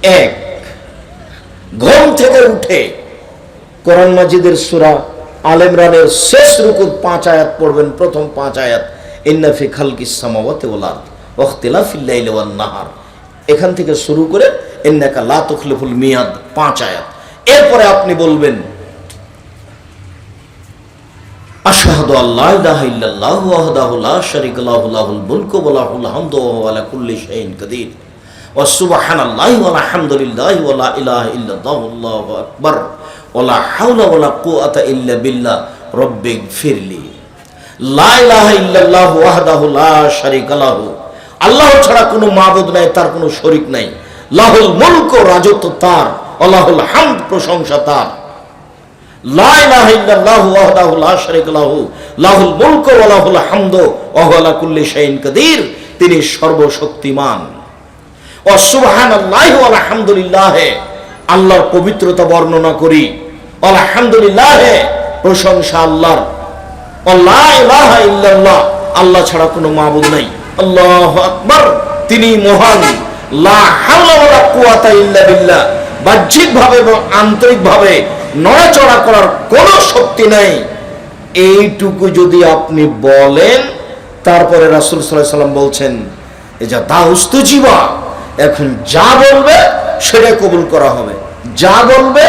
এক, ঘুম থেকে উঠে কোরআন মাজিদের সূরা আল ইমরানের শেষ রুকুর 5 আয়াত পড়বেন। প্রথম 5 আয়াত, ইন্না ফি খালকিস সামাওয়াতি ওয়াল আরদ ওয়া ইখতিলাফিল লাইলি ওয়ান নাহার, এখান থেকে শুরু করে ইন্নাকা লা তুখলিফুল মিয়াদ 5 আয়াত। এরপরে আপনি বলবেন আশহাদু আল্লা ইলাহা ইল্লাল্লাহু ওয়াহদাহু লা শারীকা লাহু লাহুল মুলকু ওয়া লাহুল হামদু ওয়া হুয়া আলা কুল্লি শাইইন কাদির ওয়া সুবহানাল্লাহি ওয়া আলহামদুলিল্লাহি ওয়া লা ইলাহা ইল্লাল্লাহু আল্লাহু আকবার ওয়া লা হাওলা ওয়া লা কুওয়াতা ইল্লা বিল্লাহ রব্বিগফিরলি। লা ইলাহা ইল্লাল্লাহু ওয়াহদাহু লা শারীকা লাহু, আল্লাহ ছাড়া কোনো মাবুদ নাই, তার কোনো শরীক নাই। লাহুল মুলক, রাজত্ব তার। লাহুল হামদ, প্রশংসা তার। লা ইলাহা ইল্লাল্লাহু ওয়াহদাহু লা শারীকা লাহু লাহুল মুলক ওয়া লাহুল হামদ ওয়া হুয়া আলা কুল্লি শাইইন কাদির, তিনি সর্বশক্তিমান। ওয়া সুবহানাল্লাহি ওয়া আলহামদুলিল্লাহ, আল্লাহর পবিত্রতা বর্ণনা করি। আলহামদুলিল্লাহ, প্রশংসা আল্লাহর। ওয়া লা ইলাহা ইল্লাল্লাহ, আল্লাহ ছাড়া কোনো মাবুদ নাই। আল্লাহু আকবার, তিনি মহান। লা হাওলা ওয়া লা কুওয়াতা ইল্লা বিল্লাহ, বাহ্যিকভাবে এবং আন্তরিকভাবে নড়াচড়া করার কোনো শক্তি নাই। এইটুকু যদি আপনি বলেন, তারপরে রাসূল সাল্লাল্লাহু আলাইহি ওয়াসাল্লাম বলছেন এজা দাউস্তুজিবা, এখন যা বলবে সেটাই কবুল করা হবে, যা বলবে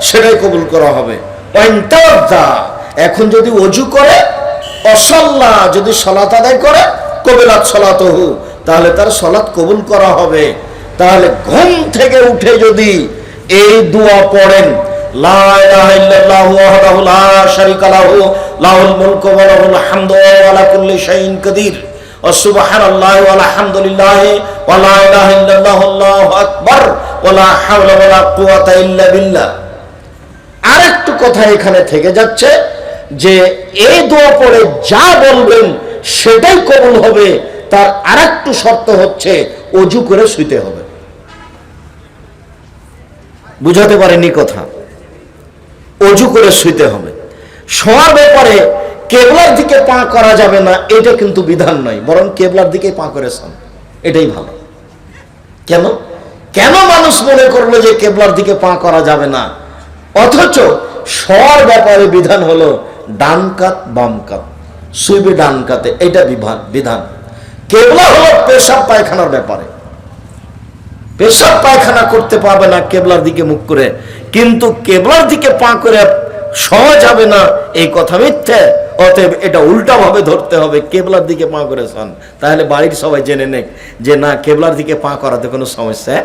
সেটাই কবুল করা হবে। ওয়াইনতাওয়াজ্জা, এখন যদি ওযু করে, অসাল্লা, যদি সালাত আদায় করে, কবিলাত সালাতুহু, তাহলে তার সালাত কবুল করা হবে। তাহলে ঘুম থেকে উঠে যদি এই দোয়া পড়েন, লা ইলাহা ইল্লাল্লাহু ওয়াহদাহু লা শারীকা লাহু লাহুল মুলকু ওয়া লাহুল হামদু ওয়া আলা কুল্লি শাইইন কাদির ওয়া সুবহানাল্লাহি ওয়া আলহামদুলিল্লাহি ওয়া লা ইলাহা ইল্লাল্লাহু আল্লাহু আকবার ওয়া লা হাওলা ওয়া লা কুওয়াতা ইল্লা বিল্লাহ। আরেকটু কথা এখানে থেকে যাচ্ছে যে এই দোয়া পড়ে যা বলবেন সেটাই কবুল হবে। তার আরেকটু শর্ত হচ্ছে ওযু করে শুইতে হবে। বুঝাতে পারেনি কথা? ওযু করে শুইতে হবে। শোয়ার ব্যাপারে কেবলার দিকে পা করা যাবে না, এটা কিন্তু বিধান নয়, বরং কেবলার দিকে পা করে শোন, এটাই ভালো। কেন কেন মানুষ মনে করলো যে কেবলার দিকে পা করা যাবে না, অথচ শোয়ার ব্যাপারে বিধান হলো ডান কাত বাম কাত, শুইবে ডান কাতে, এটা বিধান। কেবলা হলো পেশাব পায়খানার ব্যাপারে, পেশাব পায়খানা করতে পারবে না কেবলার দিকে মুখ করে, কিন্তু কেবলার দিকে পা করে শোয়া যাবে না এই কথা মিথ্যে। অতএব এটা উল্টা ভাবে ধরতে হবে, কেবলার দিকে পা করে শোন। তাহলে বাড়ির সবাই জেনে নেক যে না, কেবলার দিকে পা করাতে কোনো সমস্যা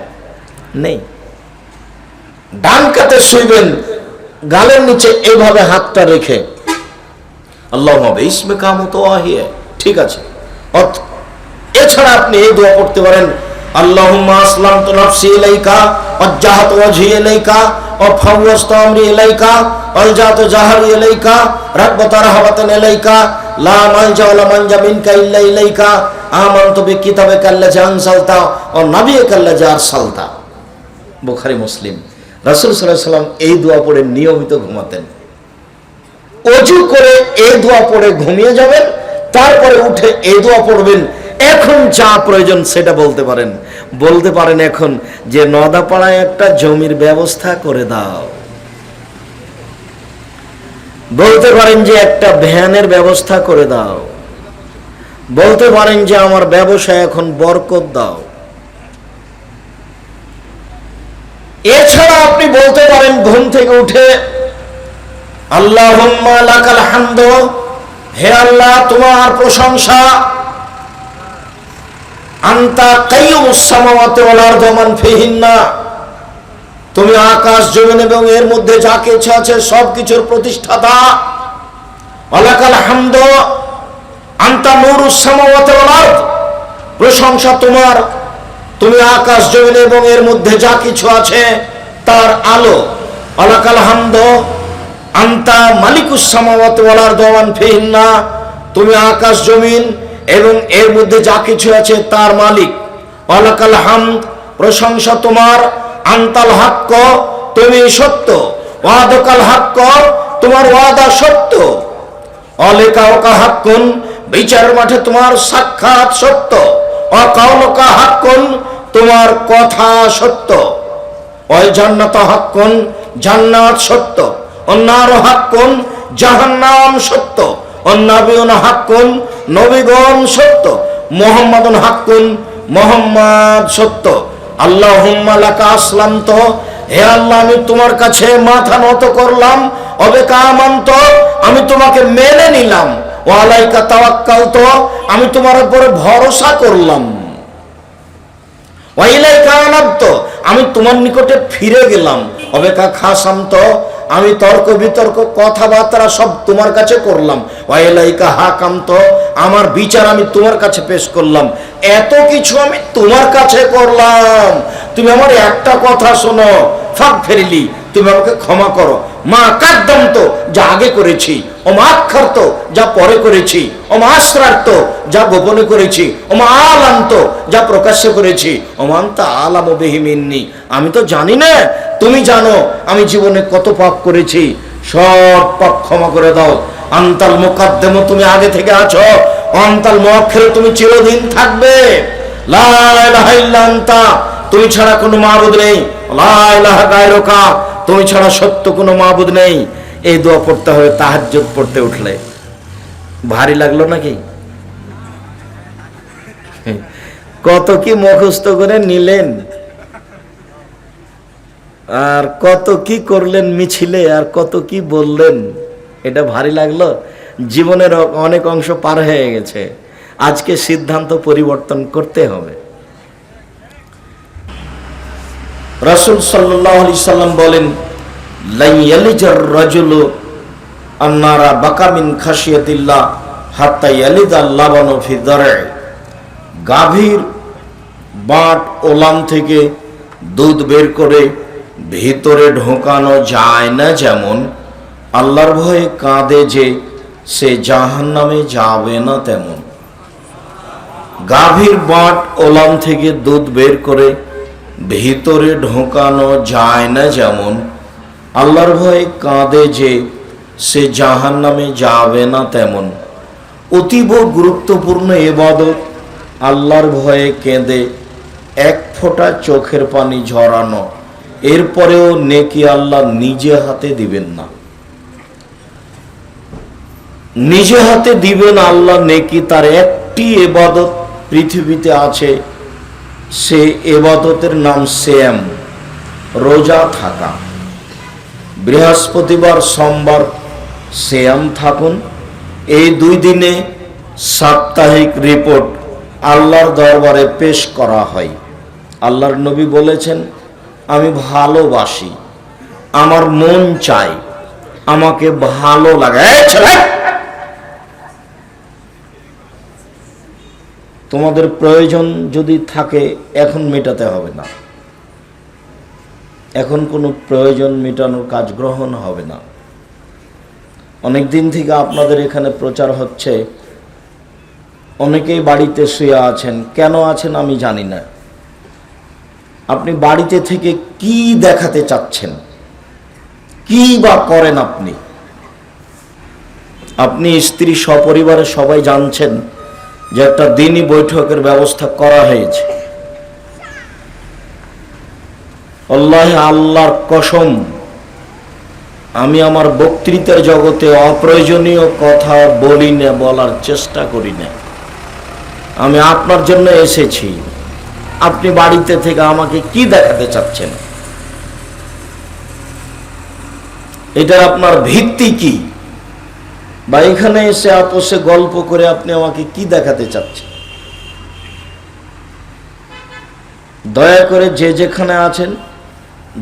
নেই। ডান কাতে শুইবেন, গালের নিচে এইভাবে হাতটা রেখে আল্লাহুম্মা বিসমি কামতু ওয়াহিয়া, ঠিক আছে। এছাড়া আপনি এই দোয়া পড়তে পারেন, আল্লাহুম্মা আসলামতু নাফসি ইলাইকা ওয়াজ্জাহতু ওয়াজহি ইলাইকা ওয়া ফাওয়াজতু আমরি ইলাইকা আলজাতু জাহরি ইলাইকা রাগবাতা রাহবাতান ইলাইকা লা মালজা ওয়া লা মানজা মিনকা ইল্লা ইলাইকা আমানতু বিকিতাবিকা আল্লাযী আনসালতা ওয়া নাবিয়্যিকা আল্লাযী আরসালতা। বুখারী মুসলিম। রাসূল সাল্লাল্লাহু আলাইহি ওয়াসাল্লাম এই দোয়া পড়ে নিয়মিত ঘুমাতেন। ওযু করে এই দোয়া পড়ে ঘুমিয়ে যাবেন, তারপরে উঠে এই দোয়া পড়বেন। এখন যা প্রয়োজন সেটা বলতে পারেন এখন যে নদাপাড়ায় একটা জমির ব্যবস্থা করে দাও, বলতে পারেন যে একটা ভ্যানের ব্যবস্থা করে দাও, বলতে পারেন যে আমার ব্যবসায় এখন বরকত দাও। এছাড়া আপনি বলতে পারেন ঘুম থেকে উঠে আল্লাহুম্মা লাকাল হামদু, হে আল্লাহ তোমার প্রশংসা, আনতা কাইয়ুমুস সামাওয়াতি ওয়াল আরদি ওয়া মান ফিহিন্না, তুমি আকাশ জমিন এবং এর মধ্যে যা কিছু আছে সবকিছুর প্রতিষ্ঠাতা। ওয়ালাকাল হামদু আনতা নূরুস সামাওয়াতি ওয়াল আরদ, প্রশংসা তোমার, তুমি আকাশ জমিন এবং এর মধ্যে যা কিছু আছে তার আলো। ওয়ালাকাল হামদু আনতা মালিকুস সামাওয়াতি ওয়াল আরদি ওয়া মান ফিহিন্না, তুমি আকাশ জমিন এবং এর মধ্যে যা কিছু আছে তার মালিক। ওয়ালাকাল হামদ, প্রশংসা তোমার, আনতাল হাক্ক, তুমি সত্য, ওয়াদাকাল হাক্ক, তোমার ওয়াদা সত্য, অলিকাওকা হাক্কুন, বিচারের মাঠে তোমার সাক্ষাৎ সত্য, অকাউলকা হাক্কুন, তোমার কথা সত্য, ওই জান্নাত হাক্কুন, জান্নাত সত্য, অন্নার হাক্কুন, জাহান্নাম সত্য, অন্নাবিউন হাক্কুন, নবীগণ সত্য, মুহাম্মাদুন হাক্কুন, মুহাম্মদ সত্য। আল্লাহুম্মা লাকা আসলামতু, হে আল্লাহ আমি তোমার কাছে মাথা নত করলাম, অবেকা আমান্ত, আমি তোমাকে মেনে নিলাম, ওয়া আলাইকা তাওয়াক্কালতু, আমি তোমার উপরে ভরসা করলাম, ওয়া ইলাইকা আনাবতু, আমি তোমার নিকটে ফিরে গেলাম, অবেকা খাসামত, আমি তর্ক বিতর্ক কথাবার্তা সব তোমার কাছে করলাম, ওয়া ইলাইকা হাকামত, আমার বিচার আমি তোমার কাছে পেশ করলাম। এত কিছু আমি তোমার কাছে করলাম, তুমি আমার একটা কথা শোনো, ফাগফিরলি, তুমি আমাকে ক্ষমা করো, মা কাদ্দামতো, যা আগে করেছি, ও মা আখারতো, যা পরে করেছি, ও মা আসরারতো, যা গোপনে করেছি, ও মা আলামতো, যা প্রকাশ্যে করেছি, ও মা আনতা আলামু বিহি মিন্নি, আমি তো জানি না, তুমি জানো আমি জীবনে কত পাপ করেছি, সব পাপ ক্ষমা করে দাও। আনতাল মুকাদ্দাম, তুমি আগে থেকে আছো, আনতাল মুআখির, তুমি চিরদিন থাকবে, লা ইলাহা ইল্লা আনতা, তুমি ছাড়া কোনো মাবুদ নেই, লা ইলাহা গায়রুকা, তুমি ছাড়া সত্য কোনো মাবুদ নেই। এই দোয়া পড়তে হবে তাহাজ্জুদ পড়তে উঠলে। ভারী লাগলো নাকি? কত কি মুখস্থ করে নিলেন, আর কত কি করলেন মিছিলে, আর কত কি বললেন, এটা ভারী লাগলো? জীবনের অনেক অংশ পার হয়ে গেছে, আজকে সিদ্ধান্ত পরিবর্তন করতে হবে। রাসূল সাল্লাল্লাহু আলাইহি সাল্লাম বলেন, লা ইয়ালিজার রাজুলু আন্নারা বাকা মিন খাশিয়াতিল্লাহ হাত্তা ইয়ালিদাল লাবানু ফি দার'i, গাভীর বাট ওলান থেকে দুধ বের করে ভিতরে ঢোকানো যায় না, যেমন আল্লাহর ভয়ে কাঁদে যে সে জাহান্নামে যাবে না, তেমন গাভীর বাট ওলান থেকে দুধ বের করে ভিতরে ঢোকানো যায় না, যেমন আল্লাহর ভয়ে কাঁদে যে সে জাহান্নামে যাবে না, তেমন অতীব গুরুত্বপূর্ণ ইবাদত আল্লাহর ভয়ে কেঁদে এক ফোঁটা চোখের পানি ঝরানো, এরপরেও নেকি আল্লাহ নিজে হাতে দিবেন না, নিজে হাতে দিবেন আল্লাহ নেকি। তার একটি ইবাদত পৃথিবীতে আছে, সে ইবাদতের নাম সিয়াম, রোজা থাকা। বৃহস্পতিবার সোমবার সিয়াম থাকুন, এই 2 দিনে সাপ্তাহিক রিপোর্ট আল্লাহর দরবারে পেশ করা হয়। আল্লাহর নবী বলেছেন, আমি ভালোবাসি, আমার মন চাই, আমাকে ভালো লাগে। তোমাদের প্রয়োজন যদি থাকে এখন মেটাতে হবে না, এখন কোনো প্রয়োজন মেটানোর কাজ গ্রহণ হবে না। অনেক দিন থেকে আপনাদের এখানে প্রচার হচ্ছে, অনেকেই বাড়িতে শুয়ে আছেন, কেন আছেন আমি জানি না। আপনি বাড়িতে থেকে কি দেখাতে চাচ্ছেন, কি বা করেন আপনি? আপনি স্ত্রী সপরিবারে সবাই জানছেন যে একটা দিনই বৈঠকের ব্যবস্থা করা হয়েছে। আল্লাহর কসম, আমি আমার বক্তৃতার জগতে অপ্রয়োজনীয় কথা বলি না, বলার চেষ্টা করি না। আমি আপনার জন্য এসেছি, আপনি বাড়িতে থেকে আমাকে কি দেখাতে চাচ্ছেন? এটা আপনার ভিত্তি কি? বা এখানে এসে আপোষে গল্প করে আপনি আমাকে কি দেখাতে চাচ্ছেন? দয়া করে যে যেখানে আছেন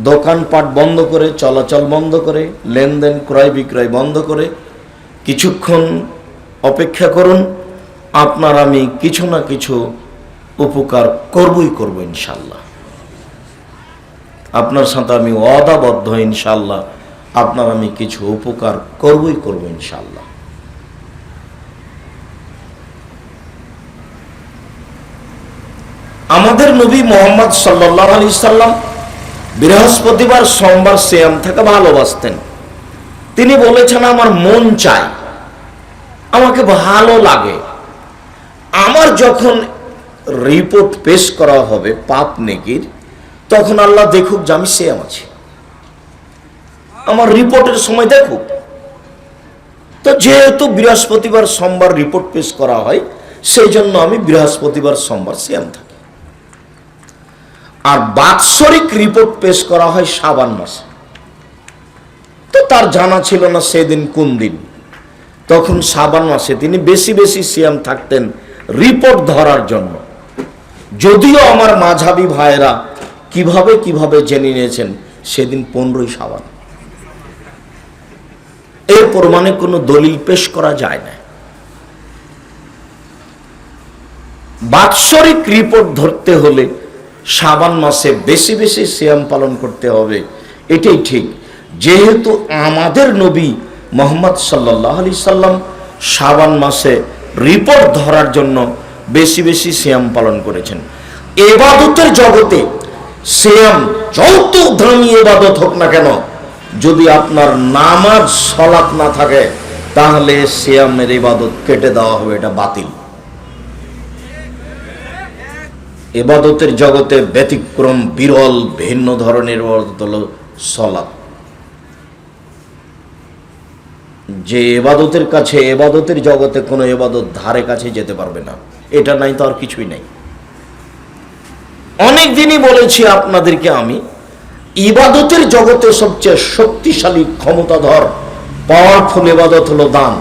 দোকানপাট বন্ধ করে, চলাচল বন্ধ করে, লেনদেন ক্রয় বিক্রয় বন্ধ করে কিছুক্ষণ অপেক্ষা করুন। আপনার আমি কিছু না কিছু উপকার করবই করব ইনশাল্লাহ। আপনার সাথে আমি ওয়াদাবদ্ধ, ইনশাল্লাহ আপনার আমি কিছু উপকার করবই করব ইনশাল্লাহ। আমাদের নবী মুহাম্মদ সাল্লাল্লাহু আলাইহি সাল্লাম বৃহস্পতিবার সোমবার সিয়াম থাকা ভালোবাসতেন। তিনি বলেছেন, আমার মন চায়, আমাকে ভালো লাগে, আমার যখন রিপোর্ট পেশ করা হবে পাপ নেকির, তখন আল্লাহ দেখুক যে আমি সিয়াম আছি, আমার রিপোর্টের সময় দেখুক। তো যেহেতু বৃহস্পতিবার সোমবার রিপোর্ট পেশ করা হয়, সেই জন্য আমি বৃহস্পতিবার সোমবার সিয়াম থাকি। আর বাৎসরিক রিপোর্ট পেশ করা হয় শাবান মাসে। তো তার জানা ছিল না সেদিন কোন দিন, তখন শাবান মাসে তিনি বেশি বেশি সিয়াম থাকতেন রিপোর্ট ধরার জন্য। যদিও আমার মাঝহাবি ভাইয়েরা কিভাবে কিভাবে জেনে নিয়েছেন সেদিন 15ই শাবান, এর প্রমাণে কোনো দলিল পেশ করা যায় না। বাৎসরিক রিপোর্ট ধরতে হলে শাবান মাসে বেশি বেশি সিয়াম পালন করতে হবে, এটাই ঠিক। যেহেতু আমাদের নবী মুহাম্মদ সাল্লাল্লাহু আলাইহি সাল্লাম শাবান মাসে রিপোর্ট ধরার জন্য বেশি বেশি সিয়াম পালন করেছেন। ইবাদতের জগতে সিয়াম যত দামি ইবাদত হোক না কেন, যদি আপনার নামাজ সালাত না থাকে তাহলে সিয়ামের ইবাদত কেটে দেওয়া হবে, এটা বাতিল। ইবাদতের জগতে ব্যতিক্রম বিরল ভিন্ন ধরনের ইবাদত হলো সালাত। যে ইবাদতের কাছে, ইবাদতের জগতে কোনো ইবাদত ধারে কাছে যেতে পারবে না, এটা নাই তো আর কিছুই নাই। অনেক দিনই বলেছি আপনাদেরকে আমি, ইবাদতের জগতে সবচেয়ে শক্তিশালী ক্ষমতাধর পাওয়ারফুল ইবাদত হলো দান।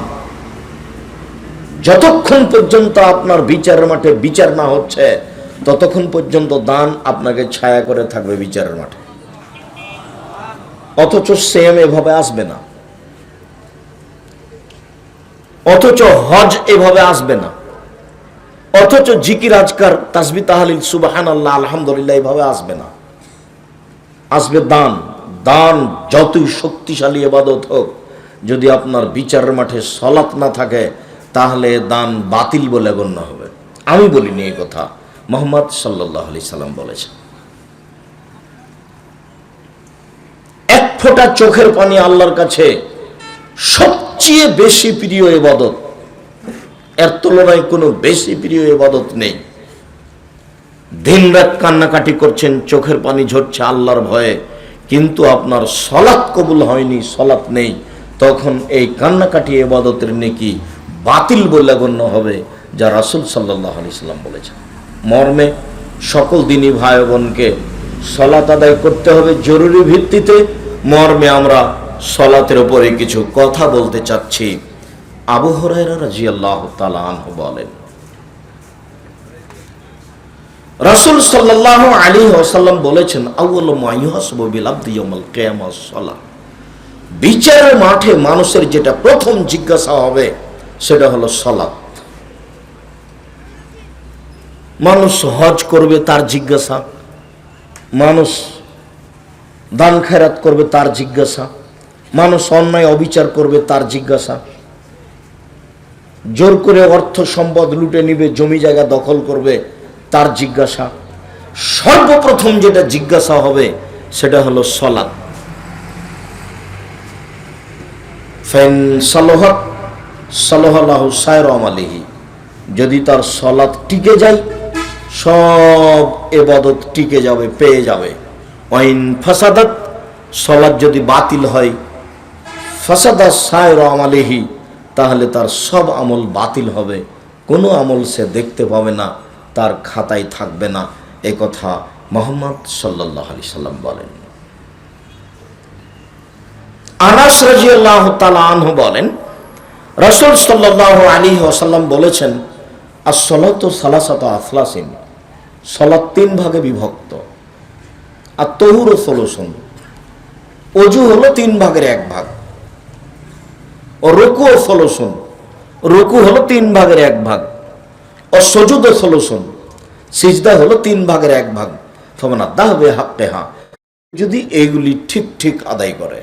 যতক্ষণ পর্যন্ত আপনার বিচারের মাঠে বিচার না হচ্ছে ততক্ষণ পর্যন্ত দান আপনাকে ছায়া করে থাকবে বিচারের মাঠে। অথচ সেম এভাবে আসবে না, অথচ হজ এভাবে আসবে না, অথচ জিকির আজকার তাসবিহ তাহলিল সুবহানাল্লাহ আলহামদুলিল্লাহ এভাবে আসবে না। আসবে দান। দান যতই শক্তিশালী ইবাদত হোক, যদি আপনার বিচারের মাঠে সালাত না থাকে তাহলে দান বাতিল বলে গণ্য হবে। আমি বলিনি এই কথা, মুহাম্মদ সাল্লাল্লাহু আলাইহি সাল্লাম বলেছেন। এক ফোঁটা চোখের পানি আল্লাহর কাছে সবচেয়ে বেশি প্রিয় ইবাদত, এর তুলনায় কোনো বেশি প্রিয় ইবাদত নেই। দিনরাত কান্নাকাটি করছেন, চোখের পানি ঝরছে আল্লাহর ভয়ে, কিন্তু আপনার সালাত কবুল হয়নি, সালাত নেই, তখন এই কান্নাকাটি ইবাদতের নেকি বাতিল বলে গণ্য হবে, যা রাসূল সাল্লাল্লাহু আলাইহি সাল্লাম বলেছেন। মর্মে সকল দিনী ভাই বোনকে সালাত আদায় করতে হবে জরুরি ভিত্তিতে। মর্মে আমরা সালাতের উপরে কিছু কথা বলতে চাচ্ছি। আবু হুরায়রা রাদিয়াল্লাহু তাআলা আনহু বলেন, রাসূল সাল্লাল্লাহু আলাইহি ওয়াসাল্লাম বলেছেন, আউয়ালু মা ইউহাসাবু বিল আবদি ইয়াউমাল কিয়ামাহ সালাত। বিচারের মাঠে মানুষের যেটা প্রথম জিজ্ঞাসা হবে সেটা হলো সালাত। মানুষ হজ করবে তার জিজ্ঞাসা, মানুষ দান খেরাত করবে তার জিজ্ঞাসা, মানুষ অন্যায় অবিচার করবে তার জিজ্ঞাসা, জোর করে অর্থ সম্পদ লুটে নিবে, জমি জায়গা দখল করবে তার জিজ্ঞাসা। সর্বপ্রথম যেটা জিজ্ঞাসা হবে সেটা হলো সালাত। ফাইন সালাহাত সালাহাল্লাহু সায়রা আমালিহি, যদি তার সালাত টিকে যায় সব ইবাদত টিকে যাবে, পেয়ে যাবে। ওয়াইন ফাসাদাত, সালাত যদি বাতিল হয়, ফাসাদা সায়রা আমালিহি, তাহলে তার সব আমল বাতিল হবে, কোনো আমল সে দেখতে পাবে না, তার খাতায় থাকবে না। এ কথা মুহাম্মদ সাল্লাল্লাহু আলাইহি সাল্লাম বলেন। আনাস রাদিয়াল্লাহু তাআলা আনহু বলেন, রাসূল সাল্লাল্লাহু আলাইহি ওয়াসাল্লাম বলেছেন, আস-সালাতু সালাসাতু আফলাসিন, সালাত 3 ভাগে বিভক্ত। আর তাহুরু সুলুসুন, ওযু হলো 3 ভাগের 1 ভাগ। ও রুকু সুলুসুন, রুকু হলো 3 ভাগের 1 ভাগ। ও সুজুদ সুলুসুন, সিজদা হলো 3 ভাগের 1 ভাগ। ফামান আদাহা বিহাক্কিহা, যদি এইগুলি ঠিক ঠিক আদায় করে,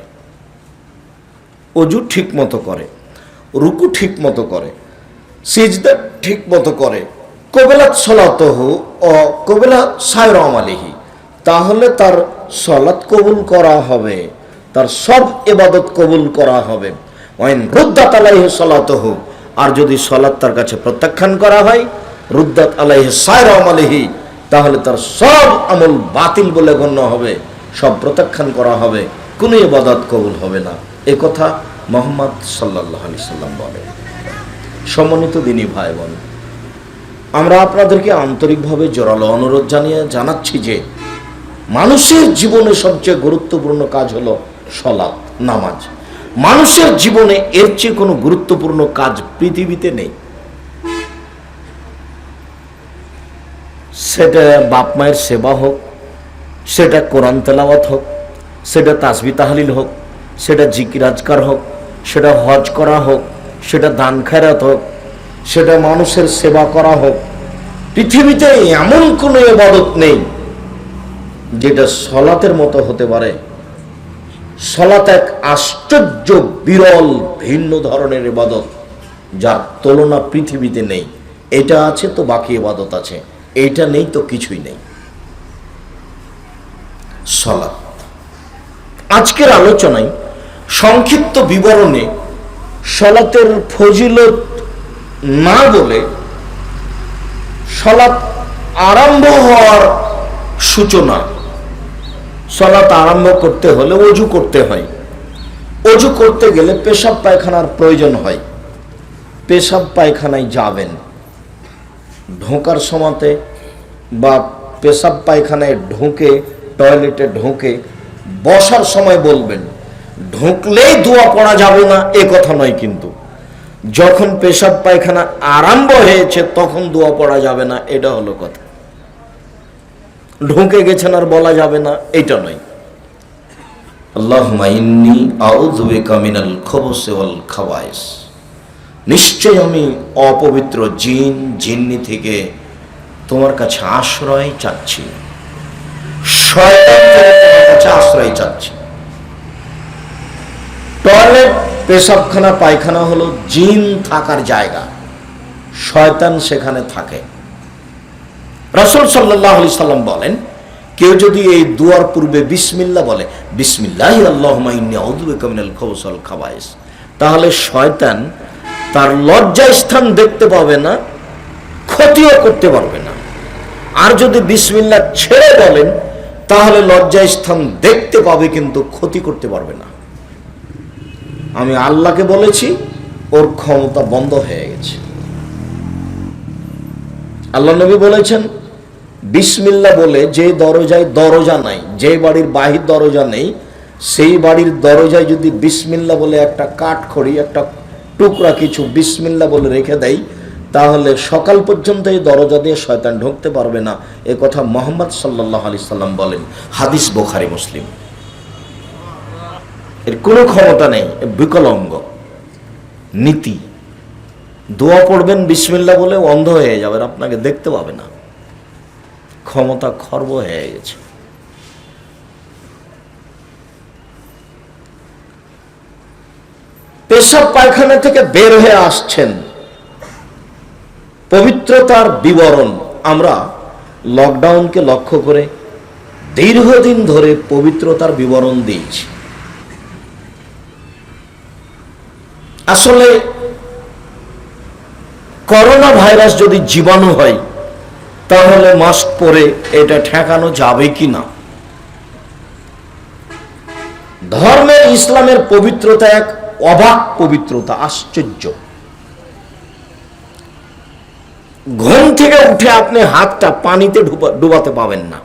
ওযু ঠিক মতো করে, রুকু ঠিক মতো করে, সিজদা ঠিক মতো করে, কবিলাত সালাতুহু ও কবিলাত সায়রা আমালিহি, তাহলে তার সালাত কবুল করা হবে, তার সব ইবাদত কবুল করা হবে। ওয়াইন রুদ্দাত আলাইহি সালাতুহু, আর যদি সালাত তার কাছে প্রত্যাখ্যান করা হয়, রুদ্দাত আলাইহি সায়রা আমালিহি, তাহলে তার সব আমল বাতিল বলে গণ্য হবে, সব প্রত্যাখ্যান করা হবে, কোনো ইবাদত কবুল হবে না। এ কথা মুহাম্মদ সাল্লাল্লাহু আলাইহি সাল্লাম বলেন। সম্মানিত দিনী ভাই বোন, আমরা আপনাদেরকে আন্তরিকভাবে জোরালো অনুরোধ জানাচ্ছি যে মানুষের জীবনে সবচেয়ে গুরুত্বপূর্ণ কাজ হলো সালাত, নামাজ। মানুষের জীবনে এর চেয়ে কোনো গুরুত্বপূর্ণ কাজ পৃথিবীতে নেই। সেটা বাপ মায়ের সেবা হোক, সেটা কোরআন তেলাওয়াত হোক, সেটা তাসবিহ তাহলিল হোক, সেটা জিকির আজকার হোক, সেটা হজ করা হোক, সেটা দান খেরাত হোক, সেটা মানুষের সেবা করা হোক, পৃথিবীতে এমন কোনো ইবাদত নেই যেটা সালাতের মতো হতে পারে। সালাত এক আশ্চর্য বিরল ভিন্ন ধরনের ইবাদত, যার তুলনা পৃথিবীতে নেই। এটা আছে তো বাকি ইবাদত আছে, এইটা নেই তো কিছুই নেই। সালাত আজকের আলোচনায় সংক্ষিপ্ত বিবরণে সালাতের ফজিলত না বলে সালাত আরম্ভ হওয়ার সূচনা। সালাত আরম্ভ করতে হলে ওযু করতে হয়। ওযু করতে গেলে পেশাব পায়খানার প্রয়োজন হয়। পেশাব পায়খানায় যাবেন, ঢোকার সময়তে বা পেশাব পায়খানায় ঢুকে টয়লেটে ঢুকে বসার সময় বলবেন। ঢুকলেই দোয়া পড়া যাবে না এ কথা নয়, কিন্তু যখন পেশাব পায়খানা আরম্ভ হয়েছে তখন দোয়া পড়া যাবে না, এটা হলো কথা। ঢুকে গেছেন আর বলা যাবে না, এটা নয়। আল্লাহুম্মা ইন্নী আউযু বিকা মিনাল খুবুসি ওয়াল খাবায়েস, নিশ্চয় আমি অপবিত্র জিন জিন্নি থেকে তোমার কাছে আশ্রয় চাচ্ছি, শয়তান থেকে তোমার কাছে আশ্রয় চাচ্ছি। টয়লেট, পেশাবখানা, পায়খানা হলো জিন থাকার জায়গা, শয়তান সেখানে থাকে। রাসূল সাল্লাল্লাহু আলাইহি সাল্লাম বলেন, কেউ যদি এই দুয়ার পূর্বে বিসমিল্লাহ বলে, বিসমিল্লাহি আল্লাহুম্মা ইন্নী আউযু বিকা মিনাল খুবুসি ওয়াল খাবায়েস, তাহলে শয়তান তার লজ্জা স্থান দেখতে পাবে না, ক্ষতিও করতে পারবে না। আর যদি বিসমিল্লাহ ছেড়ে বলেন তাহলে লজ্জা স্থান দেখতে পাবে কিন্তু ক্ষতি করতে পারবে না। আমি আল্লাহকে বলেছি, ওর ক্ষমতা বন্ধ হয়ে গেছে। আল্লাহ নবী বলেছেন, বিসমিল্লাহ বলে যে দরজায় দরজা নাই, যে বাড়ির বাহির দরজা নেই, সেই বাড়ির দরজায় যদি বিসমিল্লাহ বলে একটা কাঠখড়ি, একটা টুকরা কিছু বিসমিল্লাহ বলে রেখে দেয়, তাহলে সকাল পর্যন্ত এই দরজা দিয়ে শয়তান ঢুকতে পারবে না। এ কথা মুহাম্মদ সাল্লাল্লাহু আলাইহি সাল্লাম বলেন, হাদিস বুখারী মুসলিম। এর কোনো ক্ষমতা নেই, বিকলাঙ্গ নীতি। দোয়া পড়বেন বিসমিল্লাহ বলে, অন্ধ হয়ে যাবেন, আপনাকে দেখতে পাবে না, ক্ষমতা খর্ব হয়ে গেছে। পেশাব পায়খানা থেকে বের হয়ে আসছেন, পবিত্রতার বিবরণ। আমরা লকডাউনকে লক্ষ্য করে দীর্ঘদিন ধরে পবিত্রতার বিবরণ দিয়েছি। আসলে করোনা ভাইরাস যদি জীবাণু হয় তাহলে মাস্ক পরে এটা ঠেকানো যাবে কি না? ধর্মের ইসলামের পবিত্রতা এক অবাক পবিত্রতা, আশ্চর্য। ঘুম থেকে উঠে আপনি হাতটা পানিতে ডুবাতে পাবেন না।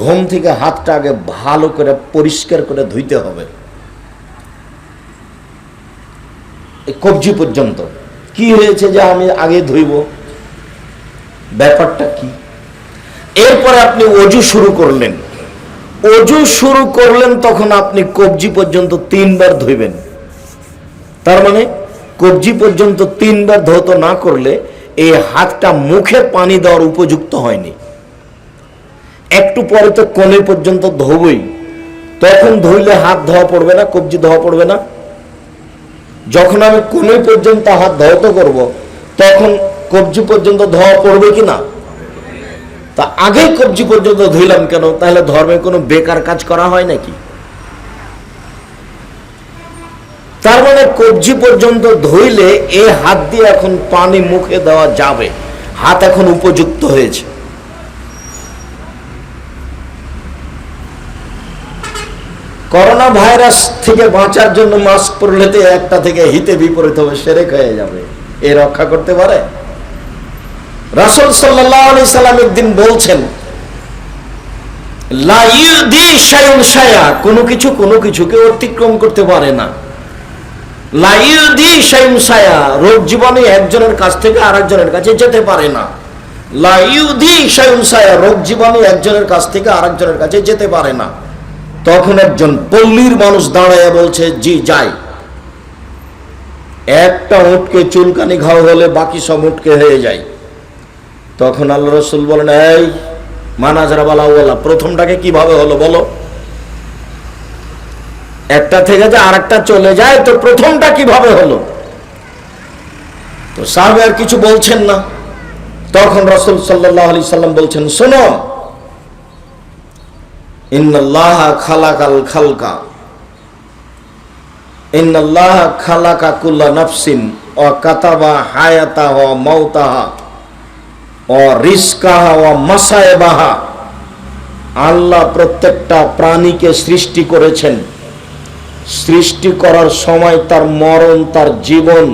ঘুম থেকে হাতটা আগে ভালো করে পরিষ্কার করে ধুইতে হবে, কবজি পর্যন্ত। কি হয়েছে যে আমি আগে ধুইব, ব্যাপারটা কি? এরপরে আপনি ওযু শুরু করলেন, ওযু শুরু করলেন তখন আপনি কবজি পর্যন্ত 3 বার ধুইবেন। তার মানে কবজি পর্যন্ত 3 বার ধৌত না করলে এই হাতটা মুখে পানি দেওয়ার উপযুক্ত হয়নি। একটু পরে তো কোণে পর্যন্ত ধোবই, তখন ধুইলে হাত ধোয়া পড়বে না, কবজি ধোয়া পড়বে না। যখন আমি কোণে পর্যন্ত হাত ধৌত করব তখন কবজি পর্যন্ত ধোয়া পড়বে কি না? তা আগে কবজি পর্যন্ত ধুইলাম কেন? তাহলে ধর্মে কোনো বেকার কাজ করা হয় নাকি? তার মানে কবজি পর্যন্ত ধুইলে এ হাত দিয়ে এখন পানি মুখে দেওয়া যাবে। হাত এখন উপযুক্ত হয়েছে। করোনা ভাইরাস থেকে বাঁচার জন্য মাস্ক পরলেতে একটা থেকে হিতে বিপরীত হবে, শিরক হয়ে যাবে। এ রক্ষা করতে পারে? রাসূল সাল্লাল্লাহু আলাইহি সাল্লাম একদিন বলছেন, লা ইউদি শাইউন শাইআ, কোনো কিছুকে অতিক্রম করতে পারে না। লা ইউদি শাইউন শাইআ, রোগ জীবাণু একজনের কাছ থেকে আরেকজনের কাছে যেতে পারে না। লা ইউদি শাইউন শাইআ, রোগ জীবাণু একজনের কাছ থেকে আরেকজনের কাছে যেতে পারে না। তখন একজন পল্লীর মানুষ দাঁড়ায় বলছে, জি যাই। একটা উটকে চুলকানি ঘাও হলে বাকি সব উটকে হয়ে যায়। তখন আল্লাহ রাসূল বলেন, এই মানাজরা বালাওয়ালা, প্রথমটাকে কিভাবে হলো বলো? একটা থেকে যে আরেকটা চলে যায়, তো প্রথমটা কিভাবে হলো? তো সাহাবী আর কিছু বলছেন না। তখন রাসূল সাল্লাল্লাহু আলাইহি সাল্লাম বলছেন, শোনো, ইন্নাল্লাহা খালাকাল খালকা, ইন্নাল্লাহা খালাকা কুল্লা নাফসিন ওয়া কাতাবা হায়াতাহা ওয়া মাউতাহা ওয়া রিজকাহা ওয়া মাসায়েবাহা। আল্লাহ প্রত্যেকটা প্রাণীকে সৃষ্টি করেছেন। সৃষ্টি করার সময় তার মরণ, তার জীবন,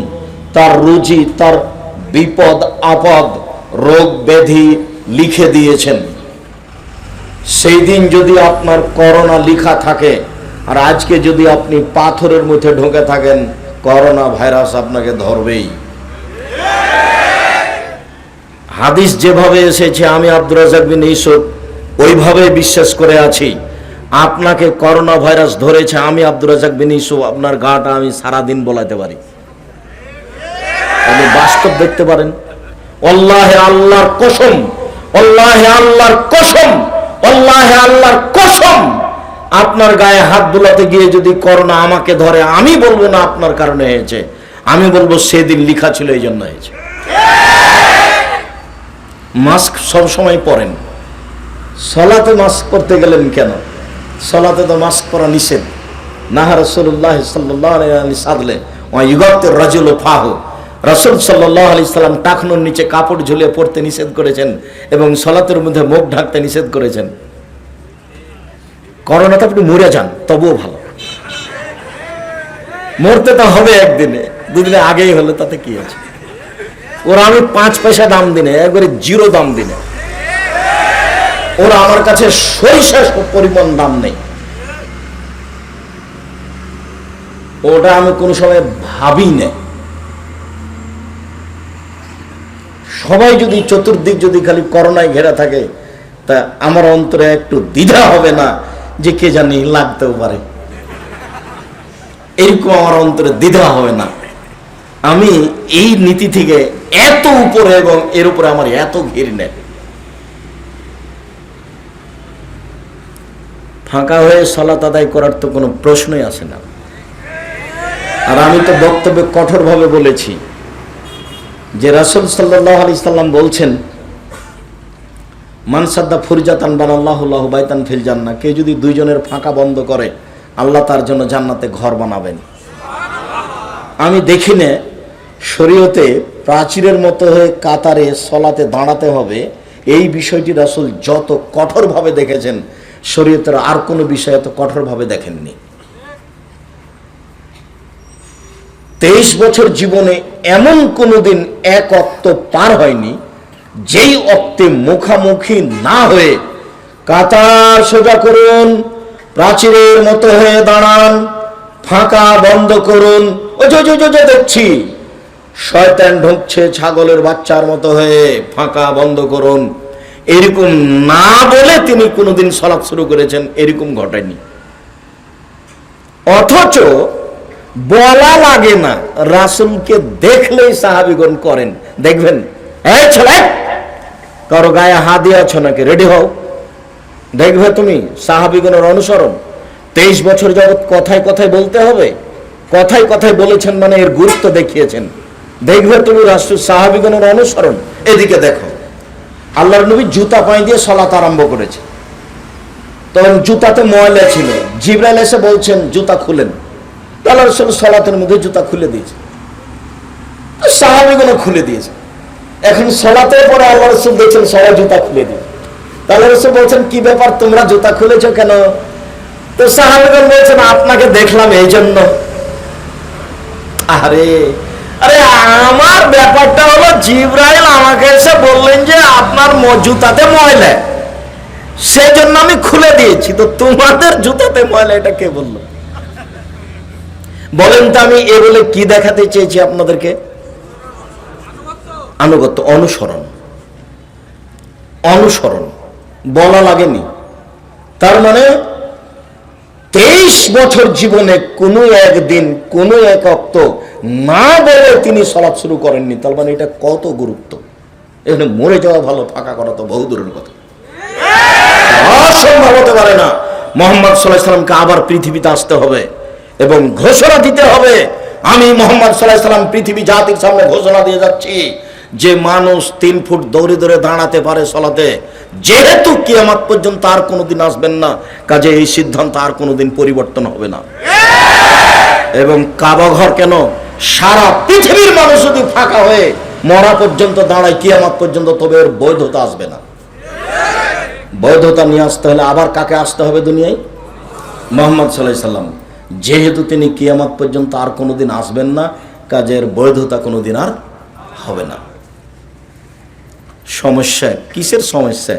তার রুজি, তার বিপদ আপদ, রোগ ব্যাধি লিখে দিয়েছেন। সেই দিন যদি আপনার করোনা লিখা থাকে, আর আজকে যদি আপনি পাথরের মধ্যে ঢুকে থাকেন, করোনা ভাইরাস আপনাকে ধরবেই। হাদিস যেভাবে এসেছে, আমি আব্দুর রাজ্জাক বিন ইউসুফ ওইভাবে বিশ্বাস করে আছি। আপনাকে করোনা ভাইরাস ধরেছে, আমি আব্দুর রাজ্জাক বিন ইউসুফ আপনার গাটা আমি সারাদিন বলাতে পারি। আপনি বাস্তব দেখতে পারেন। আল্লাহে আল্লাহর কসম, আল্লাহে আল্লাহর কসম, আল্লাহে আল্লাহর কসম, আপনার গায়ে হাত বুলাতে গিয়ে যদি করোনা আমাকে ধরে, আমি বলবো না আপনার কারণে হয়েছে, আমি বলবো সেদিন লিখা ছিল এই জন্য হয়েছে। মাস্ক সব সময় পরেন, সলাতে মাস্ক পরতে গেলেন কেন? সলাতে তো মাস্ক পরা নিষেধ। নাহা রাসূলুল্লাহ সাল্লাল্লাহু আলাইহি সাল্লাম ওয়া ইউগাতির রাজুলু ফাহু, রাসূল সাল্লাল্লাহু আলাইহি সাল্লাম টাকনুর নিচে কাপড় ঝুলিয়ে পড়তে নিষেধ করেছেন এবং সলাতের মধ্যে মুখ ঢাকতে নিষেধ করেছেন। করোনাতে আপনি মরে যান তবুও ভালো, মরতে তো হবে একদিনে, দুদিনে আগেই হলে তাতে কি আছে? ওরা আমি 5 পয়সা দাম দিনে, একবারে 0 দাম দিনে, ওরা আমার কাছে সরিষা পরিমাণ দাম নেই। ওটা আমি কোনো সময় ভাবি না। সবাই যদি চতুর্দিক যদি খালি করোনায় ঘেরা থাকে, তা আমার অন্তরে একটু দ্বিধা হবে না যে কে জানি লাগতেও পারে? এরকম আমার অন্তরে দ্বিধা হবে না। আমি এই নীতি থেকে এত উপরে এবং এর উপরে আমার এত ঘৃণা। ফাঁকা হয়ে সালাত আদায় করার তো কোনো প্রশ্নই আসে না। আর আমি তো বক্তব্যে কঠোরভাবে বলেছি যে রাসূল সাল্লাল্লাহু আলাইহি সাল্লাম বলছেন, মান সাদ্দা ফুরজাতান বানাল্লাহু লাহু বাইতান ফিল জান্নাহ, কে যদি 2 জনের ফাঁকা বন্ধ করে, আল্লাহ তার জন্য জান্নাতে ঘর বানাবেন। আমি দেখি না শরীয়তে প্রাচীরের মতো হয়ে কাতারে সলাতে দাঁড়াতে হবে, এই বিষয়টি রাসূল যত কঠোরভাবে দেখেছেন, শরীয়তের আর কোনো বিষয় এত কঠোরভাবে দেখেননি। 23 বছর জীবনে এমন কোনোদিন এক ওয়াক্ত পার হয়নি যেই ওয়াক্তে মুখামুখি না হয়ে কাতার সোজা করুন, প্রাচীরের মতো হয়ে দাঁড়ান, ফাঁকা বন্ধ করুন, ও দেখছি শয়তান ঢুকছে ছাগলের বাচ্চার মতো হয়ে, ফাঁকা বন্ধ করুন, এরকম না বলে তিনি কোনোদিন সালাত শুরু করেছেন, এরকম ঘটেনি। অথচ বলা লাগে না, রাসূলকে দেখলেই সাহাবীগণ করেন। দেখবেন, এই ছেলে কারো গায়ে হাত দিয়েছ নাকি, রেডি হও। দেখবে তুমি সাহাবীগণের অনুসরণ। 23 বছর যাবৎ কথায় কথায় বলতে হবে, কথায় কথায় বলেছেন মানে এর গুরুত্ব দেখিয়েছেন। দেখবে তুমি রাসূল সাহাবীগণের অনুসরণ। এদিকে দেখো, আল্লাহর নবী জুতা পায়ে দিয়ে সালাত আরম্ভ করেছে। তখন জুতাতে ময়লা ছিল, জিবরাইল এসে বলছেন জুতা খুলেন। আল্লাহ রাসূল সালাতের মধ্যে জুতা খুলে দিয়েছে, সাহাবীগণ খুলে দিয়েছে। এখন সালাতের পরে আল্লাহ রাসূল দেখছেন সবাই জুতা খুলে দিল। তাহলে রাসূল বলছেন, কি ব্যাপার, তোমরা জুতা খুলেছো কেন? তো সাহাবীগণ বলছেন, আপনাকে দেখলাম এই জন্য। আরে আরে আমার ব্যাপারটা হলো, জিবরাইল আমাকে এসে বললেন যে আপনার জুতাতে ময়লা, সেই জন্য আমি খুলে দিয়েছি। তো তোমাদের জুতাতে ময়লা এটা কে বললো? বলেন তো, আমি এ বলে কি দেখাতে চেয়েছি আপনাদেরকে? আনুগত্য, অনুসরণ। অনুসরণ বলা লাগেনি। তার মানে 23 বছর জীবনে কোনো একদিন কোনো এক ওয়াক্ত না বলে তিনি সালাত শুরু করেননি। তার মানে এটা কত গুরুত্ব। এখানে মরে যাওয়া ভালো, ফাঁকা করা তো বহু দূরের কথা, অসম্ভব হতে পারে না। মুহাম্মদ সাল্লাল্লাহু আলাইহি সাল্লামকে আবার পৃথিবীতে আসতে হবে এবং ঘোষণা দিতে হবে, আমি মুহাম্মদ সাল্লাল্লাহু আলাইহি সাল্লাম পৃথিবী জাতির সামনে ঘোষণা দিয়ে যাচ্ছি যে মানুষ 3 ফুট দৌড়ে দৌড়ে দাঁড়াতে পারে সালাতে, যেহেতু কিয়ামত পর্যন্ত আর কোনোদিন আসবেন না, কাজে এই সিদ্ধান্ত আর কোনোদিন পরিবর্তন হবে না। এবং কাবা ঘর কেন, সারা পৃথিবীর মানুষ যদি ফাঁকা হয়ে মরা পর্যন্ত দাঁড়ায় কিয়ামত পর্যন্ত, তবে এর বৈধতা আসবে না। বৈধতা নিয়ে আসতে হলে আবার কাকে আসতে হবে দুনিয়ায়? মুহাম্মদ সাল্লাল্লাহু আলাইহি সাল্লাম। যেহেতু তিনি কিয়ামত পর্যন্ত আর কোনোদিন আসবেন না, কাজের বৈধতা কোনোদিন আর হবে না। সমস্যা কিসের সমস্যা?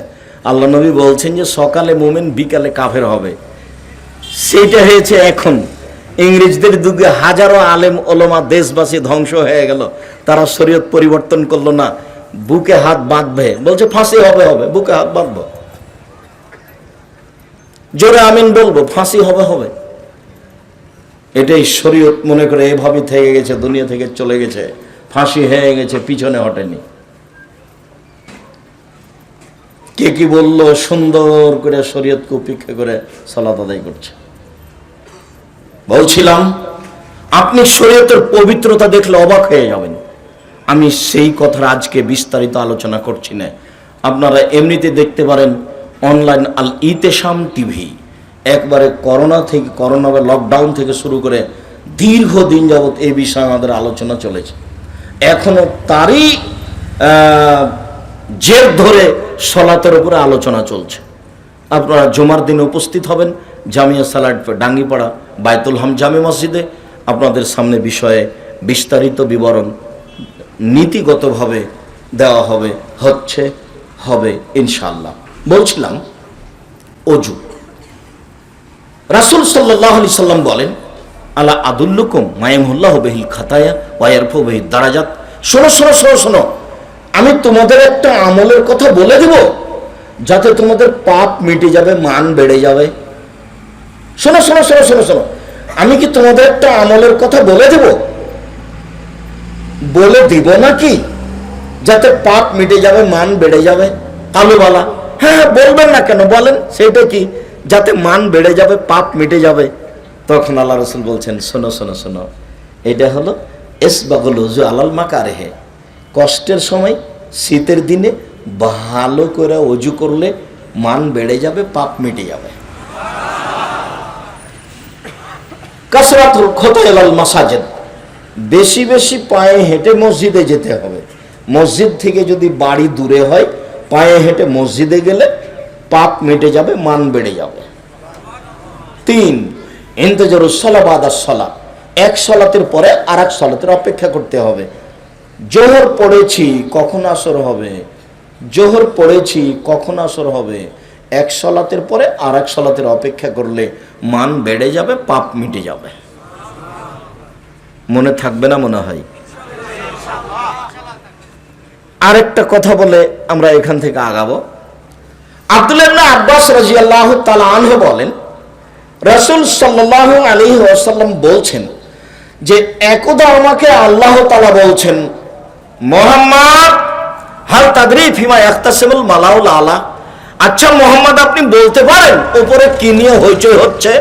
আল্লাহ নবী বলছেন যে সকালে মুমিন বিকালে কাফের হবে। সেইটা হয়েছে এখন। ইংরেজদের যুগে হাজারো আলেম ওলামা দেশবাসী ধ্বংস হয়ে গেল, তারা শরীয়ত পরিবর্তন করলো না। বুকে হাত বাঁধবে, বলছে ফাঁসি হবে, হবে বুকে হাত বাঁধবো, জোরে আমিন বলবো, ফাঁসি হবে, হবে। এটাই শরীয়ত মনে করে এভাবে থেকে গেছে, দুনিয়া থেকে চলে গেছে, ফাঁসি হয়ে গেছে, পিছনে হটেনি। কে কি বললো, সুন্দর করে শরীয়তকে উপেক্ষা করে সালাত আদায় করছে। বলছিলাম, আপনি শরীয়তের পবিত্রতা দেখলে অবাক হয়ে যাবেন। আমি সেই কথার আজকে বিস্তারিত আলোচনা করছি না, আপনারা এমনিতে দেখতে পারেন অনলাইন আল ইতেশাম টিভি। একবারে করোনা বা লকডাউন থেকে শুরু করে দীর্ঘদিন যাবৎ এই বিষয়ে আমাদের আলোচনা চলেছে। এখনো তারই জের ধরে সলাতের উপরে আলোচনা চলছে। আপনারা জুমার দিনে উপস্থিত হবেন জামিয়া সালাট ডাঙ্গিপাড়া বায়তুল হাম জামে মসজিদে। আপনাদের সামনে বিষয়ে বিস্তারিত বিবরণ নীতিগতভাবে দেওয়া হবে, হবে ইনশাআল্লাহ। বলছিলাম অজু। রাসূল সাল্লাল্লাহু আলাইহি সাল্লাম বলেন, আলা আদুল্লুকুম মায়ামহুল্লাহু বিহিল খাতায়া ওয়া ইয়ারফু বিহিদ দারাজাত। শোনো শোনো শোনো শোনো, আমি তোমাদের একটা আমলের কথা বলে দেব, যাতে তোমাদের পাপ মিটে যাবে, মান বেড়ে যাবে। শোনো শোনো শোনো শোনো শোনো, আমি কি তোমাদের একটা আমলের কথা বলে দেব? বলে দিব নাকি? যাতে পাপ মিটে যাবে, মান বেড়ে যাবে। কালুবালা, হ্যাঁ বলবেন না কেন, বলেন। সেটা কি? যাতে মান বেড়ে যাবে, পাপ মিটে যাবে। তখন আল্লাহ রাসূল বলছেন, শোনো শোনো শোনো, এটা হলো ইসবাগুল উযু আলাল মাকারিহি। কষ্টের সময়, শীতের দিনে ভালো করে অজু করলে মান বেড়ে যাবে, পাপ মিটে যাবে। কাসরাতুল খুতা ইলাল মাসাজিদ, বেশি বেশি পায়ে হেঁটে মসজিদে যেতে হবে। মসজিদ থেকে যদি বাড়ি দূরে হয়, পায়ে হেঁটে মসজিদে গেলে পাপ মিটে যাবে, মান বেড়ে যাবে। 3, ইন্তেজারুস সালাহ বাদাস সালাহ, এক সালাতের পরে আর এক সালাতের অপেক্ষা করতে হবে। জোহর পড়েছি, কখন আসর হবে? জোহর পড়েছি, কখন আসর হবে? এক সালাতের পরে আর এক সালাতের অপেক্ষা করলে মান বেড়ে যাবে, পাপ মিটে যাবে। মনে থাকবে না মনে হয়? আরেকটা কথা বলে আমরা এখান থেকে আগাবো। আব্দুল্লাহ ইবনে আব্বাস রাদিয়াল্লাহু তাআলা আনহু বলেন, রাসূল সাল্লাল্লাহু আলাইহি ওয়াসাল্লাম বলছেন যে একদা আমাকে আল্লাহ তাআলা বলছেন, মুহাম্মদ হাল তাদরি ফিমা ইয়াখতাসিমুল মালাউল আলা। আচ্ছা মুহাম্মদ, আপনি বলতে পারেন উপরে কি নিয়ে হইচই হচ্ছে?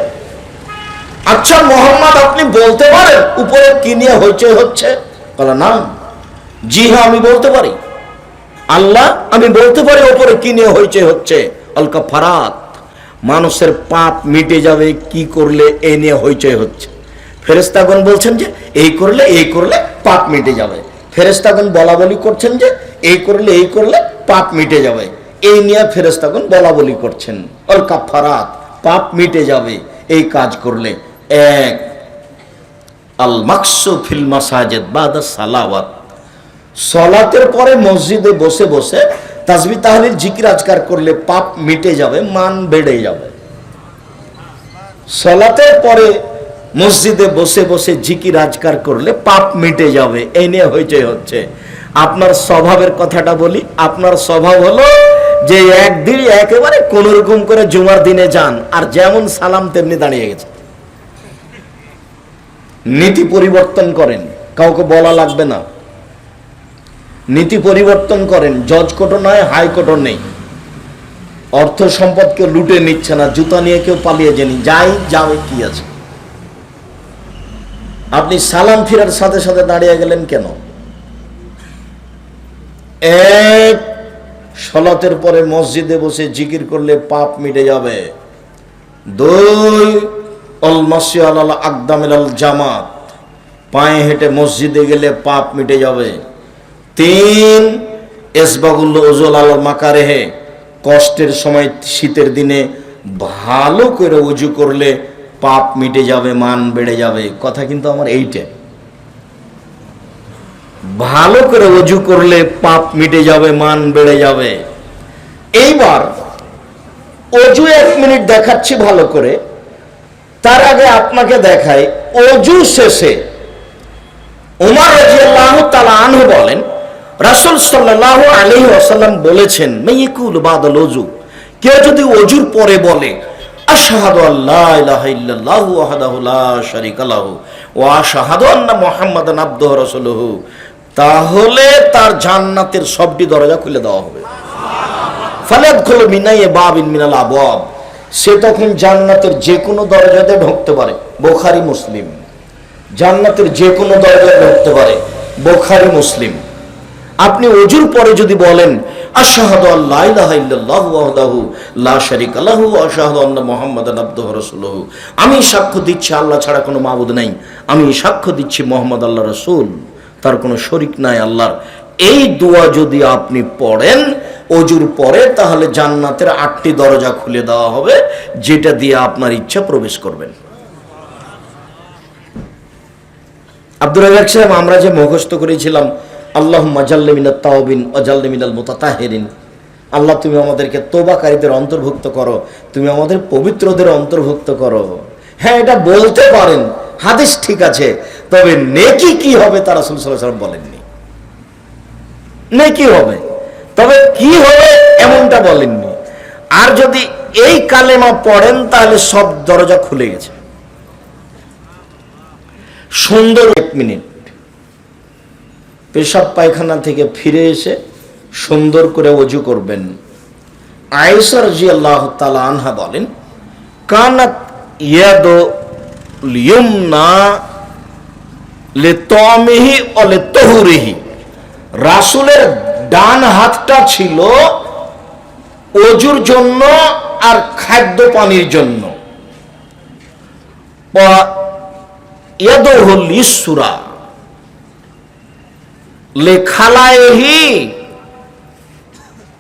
আচ্ছা মুহাম্মদ, আপনি বলতে পারেন উপরে কি নিয়ে হইচই হচ্ছে? বলে না, জি হ্যাঁ আমি বলতে পারি। আল্লাহ, আমি বলতে পারি উপরে কি নিয়ে হইচই হচ্ছে। আল কাফারাত, মানুষের পাপ মিটে যাবে কি করলে এই নিয়ে হইচই হচ্ছে। ফেরেশতাগণ বলছেন যে এই করলে পাপ মিটে যাবে। ফেরেশতাগণ বলা বলি করছেন যে এই করলে পাপ মিটে যাবে, এই নিয়ে ফেরেশতাগণ বলা বলি করছেন, অল কাফারাত, পাপ মিটে যাবে এই কাজ করলে। এক, আল মাকসু ফিল মাসাজিদ বাদা সালাওয়াত, সালাতের পরে মসজিদে বসে বসে তাসবিহ তাহলিল জিকির আজকার করলে পাপ মিটে যাবে, মান বেড়ে যাবে। সালাতের পরে মসজিদে বসে বসে জিকির আজকার করলে পাপ মিটে যাবে, এই নিয়ে হইচই হচ্ছে। আপনার স্বভাবের কথাটা বলি, আপনার স্বভাব হলো যে একদিন একেবারে কোন রকম করে জুমার দিনে যান, আর যেমন সালাম তেমনি দাঁড়িয়ে গেছে। নীতি পরিবর্তন করেন, কাউকে বলা লাগবে না, নীতি পরিবর্তন করেন। জজ কোর্টও নয়, হাইকোর্টও নেই, অর্থ সম্পদকে লুটে নিচ্ছে না, জুতা নিয়ে কেউ পালিয়ে যায়নি, যাবে কি আছে। আপনি সালাম ফিরার সাথে সাথে দাঁড়িয়ে গেলেন কেন? এক, সালাতের পরে মসজিদে বসে জিকির করলে পাপ মিটে যাবে। দুই, অল মাসি আলাল আকদামিল জামাত, পায়ে হেঁটে মসজিদে গেলে পাপ মিটে যাবে। তিন, এসবাগুল ওজল আল মাকারেহে, কষ্টের সময় শীতের দিনে ভালো করে উজু করলে পাপ মিটে যাবে, মান বেড়ে যাবে। কথা কিন্তু আমার এইটা, ভালো করে ওযু করলে পাপ মিটে যাবে, মান বেড়ে যাবে। এইবার ওযু 1 মিনিট দেখাচ্ছি ভালো করে, তার আগে আপনাকে দেখাই ওযু শেষে ওমর রাদিয়াল্লাহু তাআলা আনহু বলেন, রাসূল সাল্লাল্লাহু আলাইহি ওয়াসাল্লাম বলেছেন, মাইয়াকুল বাদাল ওযু, কেউ যদি ওযুর পরে বলে আশহাদু আল্লা ইলাহা ইল্লাল্লাহু ওয়াহদাহু লা শারীকা লাহু ওয়া আশহাদু আন্না মুহাম্মাদান আবদুহু রাসূলুহু, তাহলে তার জান্নাতের সবটি দরজা খুলে দেওয়া হবে। ফালাদখুলু মিনাই বাবিন মিনাল আবওয়াব, সে তখন জান্নাতের যে কোনো দরজাতে ঢুকতে পারে। বুখারী মুসলিম। জান্নাতের যে কোনো দরজায় ঢুকতে পারে, বুখারী মুসলিম। আপনি ওযুর পরে যদি বলেন আশহাদু আল্লা ইলাহা ইল্লাল্লাহু ওয়াহদাহু লা শারীকা লাহু ওয়া আশহাদু আন্না মুহাম্মাদান আবদুহু রাসূলুহু, আমি সাক্ষ্য দিচ্ছি আল্লাহ ছাড়া কোনো মাবুদ নাই, আমি সাক্ষ্য দিচ্ছি মুহাম্মদ আল্লাহর রাসূল, তার কোনো শরীক নাই আল্লাহর, এই দোয়া যদি আপনি পড়েন ওযুর পরে, তাহলে জান্নাতের 8টি দরজা খুলে দেওয়া হবে, যেটা দিয়ে আপনার ইচ্ছা প্রবেশ করবেন। আব্দুর রাজ্জাক সাহেব, আমরা যে মুখস্থ করেছিলাম আল্লাহুম্মা জাল্লি মিনাত তাওবিন ওয়া জাল্লি মিনাল মুতাতাহিরিন, আল্লাহ তুমি আমাদেরকে তওবাকারীদের অন্তর্ভুক্ত করো, তুমি আমাদের পবিত্রদের অন্তর্ভুক্ত করো। হ্যাঁ, এটা বলতে পারেন, হাদিস ঠিক আছে, তবে নেকি কি হবে তা রাসূল সাল্লাল্লাহু আলাইহি ওয়াসাল্লাম বলেননি। নেকি হবে, তবে কি হবে এমনটা বলেননি। আর যদি এই কালেমা পড়েন তাহলে সব দরজা খুলে গেছে। সুন্দর 1 মিনিট পেশাব পায়খানা থেকে ফিরে এসে সুন্দর করে ওযু করবেন। আয়েশা রাদিয়াল্লাহু তাআলা আনহা বলেন, কানাত ইয়াদু লিয়ুমনা লিতামিহি ওয়া লিতাহুরিহি, রাসূলের ডান হাতটা ছিল ওযুর জন্য আর খাদ্য পানির জন্য। ওয়া ইয়াদুহুল ইসরা লিখালাইহি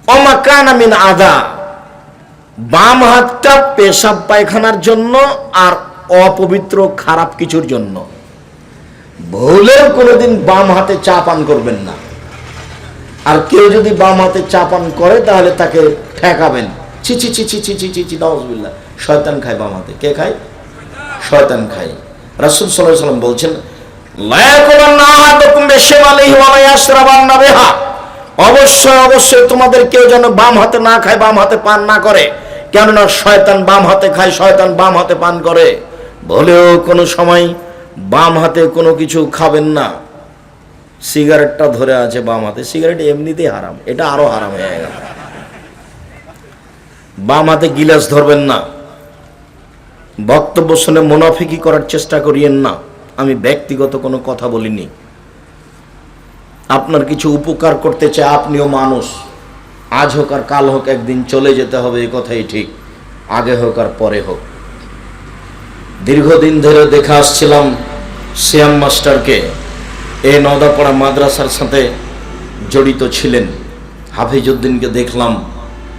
ওয়া মা কানা মিন আযা, বাম হাতটা পেশাব পায়খানার জন্য আর অপবিত্র খারাপ কিছুর জন্য। ভুলেও কোনোদিন বাম হাতে চা পান করবেন না। আর কেউ যদি বাম হাতে চা পান করে তাহলে তাকে ঠেকাবেন, ছি ছি ছি ছি ছি ছি ছি ছি, নাউযুবিল্লাহ, শয়তান খায় বাম হাতে। কে খায়? শয়তান খায়। রাসূল সাল্লাল্লাহু আলাইহি ওয়াসাল্লাম বলছেন, লা ইয়াকুলান্না আহাদুকুম বিশিমালিহি ওয়া লা ইয়াশরাবান্না বিহা, অবশ্যই অবশ্যই তোমাদের কেউ যেন বাম হাতে না খায়, বাম হাতে পান না করে, কেননা শয়তান বাম হাতে খায়, শয়তান বাম হাতে পান করে। বলেও কোনো সময় বাম হাতে কোনো কিছু খাবেন না। সিগারেটটা ধরে আছে বাম হাতে, সিগারেট এমনিতেই হারাম, এটা আরো হারাম হয়ে গেল। বাম হাতে গিলাস ধরবেন না। বক্তব্য শুনে মুনাফিকি করার চেষ্টা করিয়েন না। আমি ব্যক্তিগত কোনো কথা বলিনি, আপনার কিছু উপকার করতে চাই। আপনিও মানুষ, আজ হোক আর কাল হোক একদিন চলে যেতে হবে, এই কথাই ঠিক, আগে হোক আর পরে হোক। দীর্ঘদিন ধরে দেখে আসছিলাম শ্যাম মাস্টারকে, এই নওদাপাড়া মাদ্রাসার সাথে জড়িত ছিলেন। হাফিজউদ্দিনকে দেখলাম,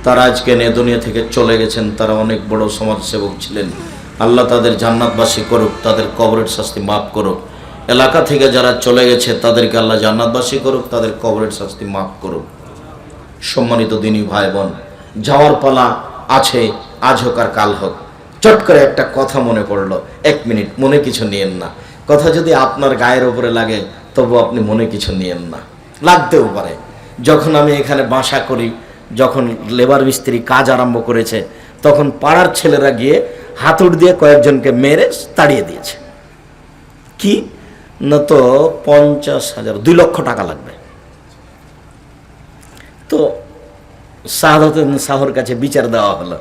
তারা আজকে দুনিয়া থেকে চলে গেছেন। তারা অনেক বড় সমাজসেবক ছিলেন। আল্লাহ তাদের জান্নাতবাসী করুক, তাদের কবরের শাস্তি মাফ করুক। এলাকা থেকে যারা চলে গেছে তাদেরকে আল্লাহ জান্নাতবাসী করুক, তাদের কবরের শাস্তি মাফ করুক। সম্মানিত দিনী ভাই বোন, যাওয়ার পালা আছে, আজ হোক আর কাল হোক। চট করে একটা কথা মনে পড়লো, 1 মিনিট, মনে কিছু নিয়েন না। কথা যদি আপনার গায়ের উপরে লাগে তবু আপনি মনে কিছু নিয়েন না, লাগতেও পারে। যখন আমি এখানে বাসা করি, যখন লেবার মিস্ত্রি কাজ আরম্ভ করেছে, তখন পাড়ার ছেলেরা গিয়ে হাতুড় দিয়ে কয়েকজনকে মেরে তাড়িয়ে দিয়েছে। কি না, তো 50,000, 2 লক্ষ টাকা লাগবে। তো শাহাদাত শাহর কাছে বিচার দেওয়া হলো।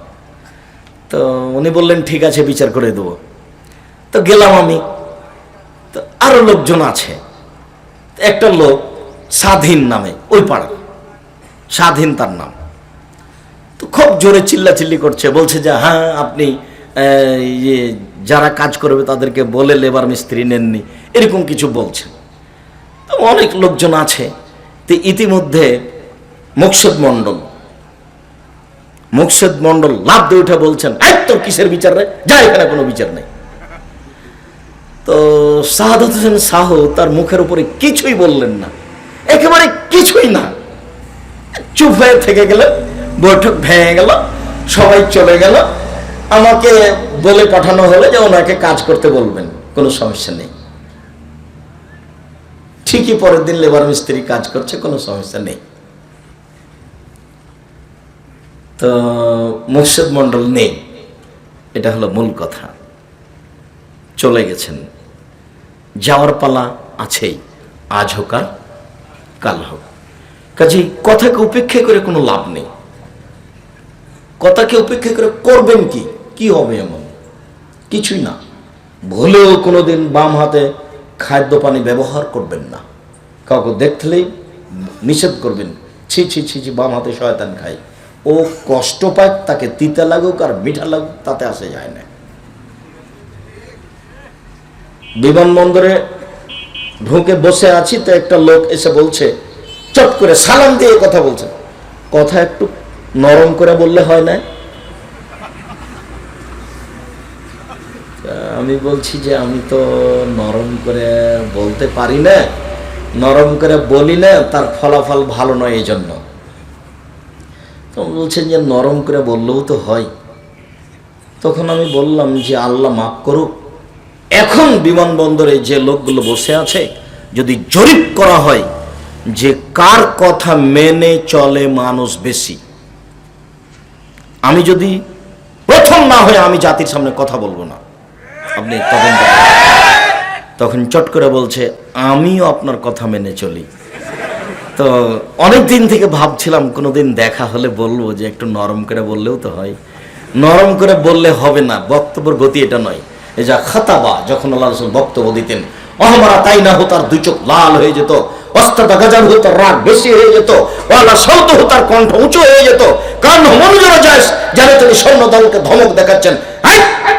তো উনি বললেন ঠিক আছে, বিচার করে দেবো। তো গেলাম আমি, তো আরো লোকজন আছে। একটা লোক স্বাধীন নামে, ওই পাড়া স্বাধীন তার নাম, তো খুব জোরে চিল্লাচিল্লি করছে, বলছে যে হ্যাঁ আপনি যারা কাজ করবে তাদেরকে বলে লেবার মিস্ত্রি নেননি, এরকম কিছু বলছে। তো অনেক লোকজন আছে। তো ইতিমধ্যে মোকসেদ মণ্ডল লাফ দিয়ে উঠে বলছেন, এই তোর কিসের বিচার রে, যা, এখানে কোনো বিচার নেই। তো শাহাদাত হোসেন শাহ তার মুখের উপরে কিছুই বললেন না, একেবারে কিছুই না, চুপ হয়ে থেকে গেল। বৈঠক ভেঙে গেল, সবাই চলে গেল। আমাকে বলে পাঠানো হলো যে ওনাকে কাজ করতে বলবেন, কোনো সমস্যা নেই। ঠিকই পরের দিন লেবার মিস্ত্রি কাজ করছে, কোনো সমস্যা নেই। তো মোকসেদ মণ্ডল নেই, এটা হলো মূল কথা। চলে গেছেন, যাওয়ার পালা আছেই, আজ হোক আর কাল হোক। কাজেই কথাকে উপেক্ষা করে কোনো লাভ নেই। কথাকে উপেক্ষা করে করবেন কি হবে? এমন কিছুই না। ভুলেও কোনোদিন বাম হাতে খাদ্য পানি ব্যবহার করবেন না। কাউকে দেখলেই নিষেধ করবেন, ছি ছি ছি ছি, বাম হাতে শয়তান খায়। ও কষ্ট পায়, তাকে তিতা লাগুক আর মিঠা লাগুক, তাতে আসে যায় না। বিমানবন্দরে ঢুকে বসে আছি, তো একটা লোক এসে বলছে, চট করে সালাম দিয়ে কথা বলছে। কথা একটু নরম করে বললে হয় না? আমি বলছি যে আমি তো নরম করে বলতে পারি না, নরম করে বলি না, তার ফলাফল ভালো নয়, এই জন্য। তো বলছেন যে নরম করে বললেও তো হয়। তখন আমি বললাম যে আল্লাহ মাফ করুক, এখন বিমানবন্দরে যে লোকগুলো বসে আছে, যদি জরিপ করা হয় যে কার কথা মেনে চলে মানুষ বেশি, আমি যদি প্রথম না হয়ে আমি জাতির সামনে কথা বলবো না। আপনি তখন চট করে বলছে আমিও আপনার কথা মেনে চলি। তো অনেক দিন থেকে ভাবছিলাম কোনোদিন দেখা হলে বলবো যে একটু নরম করে বললেও তো হয়। নরম করে বললে হবে না, বক্তব্যের গতি এটা নয়। এই যা খাতাবা, যখন আল্লাহ রাসূল বক্তব্য দিতেন, অহমারা তাই না হতো, তার 2 চোখ লাল হয়ে যেত, অস্তাদা গাজাল হতো, তার রাগ বেশি হয়ে যেত, ওয়ালা শব্দ হতো, তার কণ্ঠ উঁচু হয়ে যেত, কারণ মনোযোগ যায় যারা তিনি সৈন্য দলকে ধমক দেখাচ্ছেন,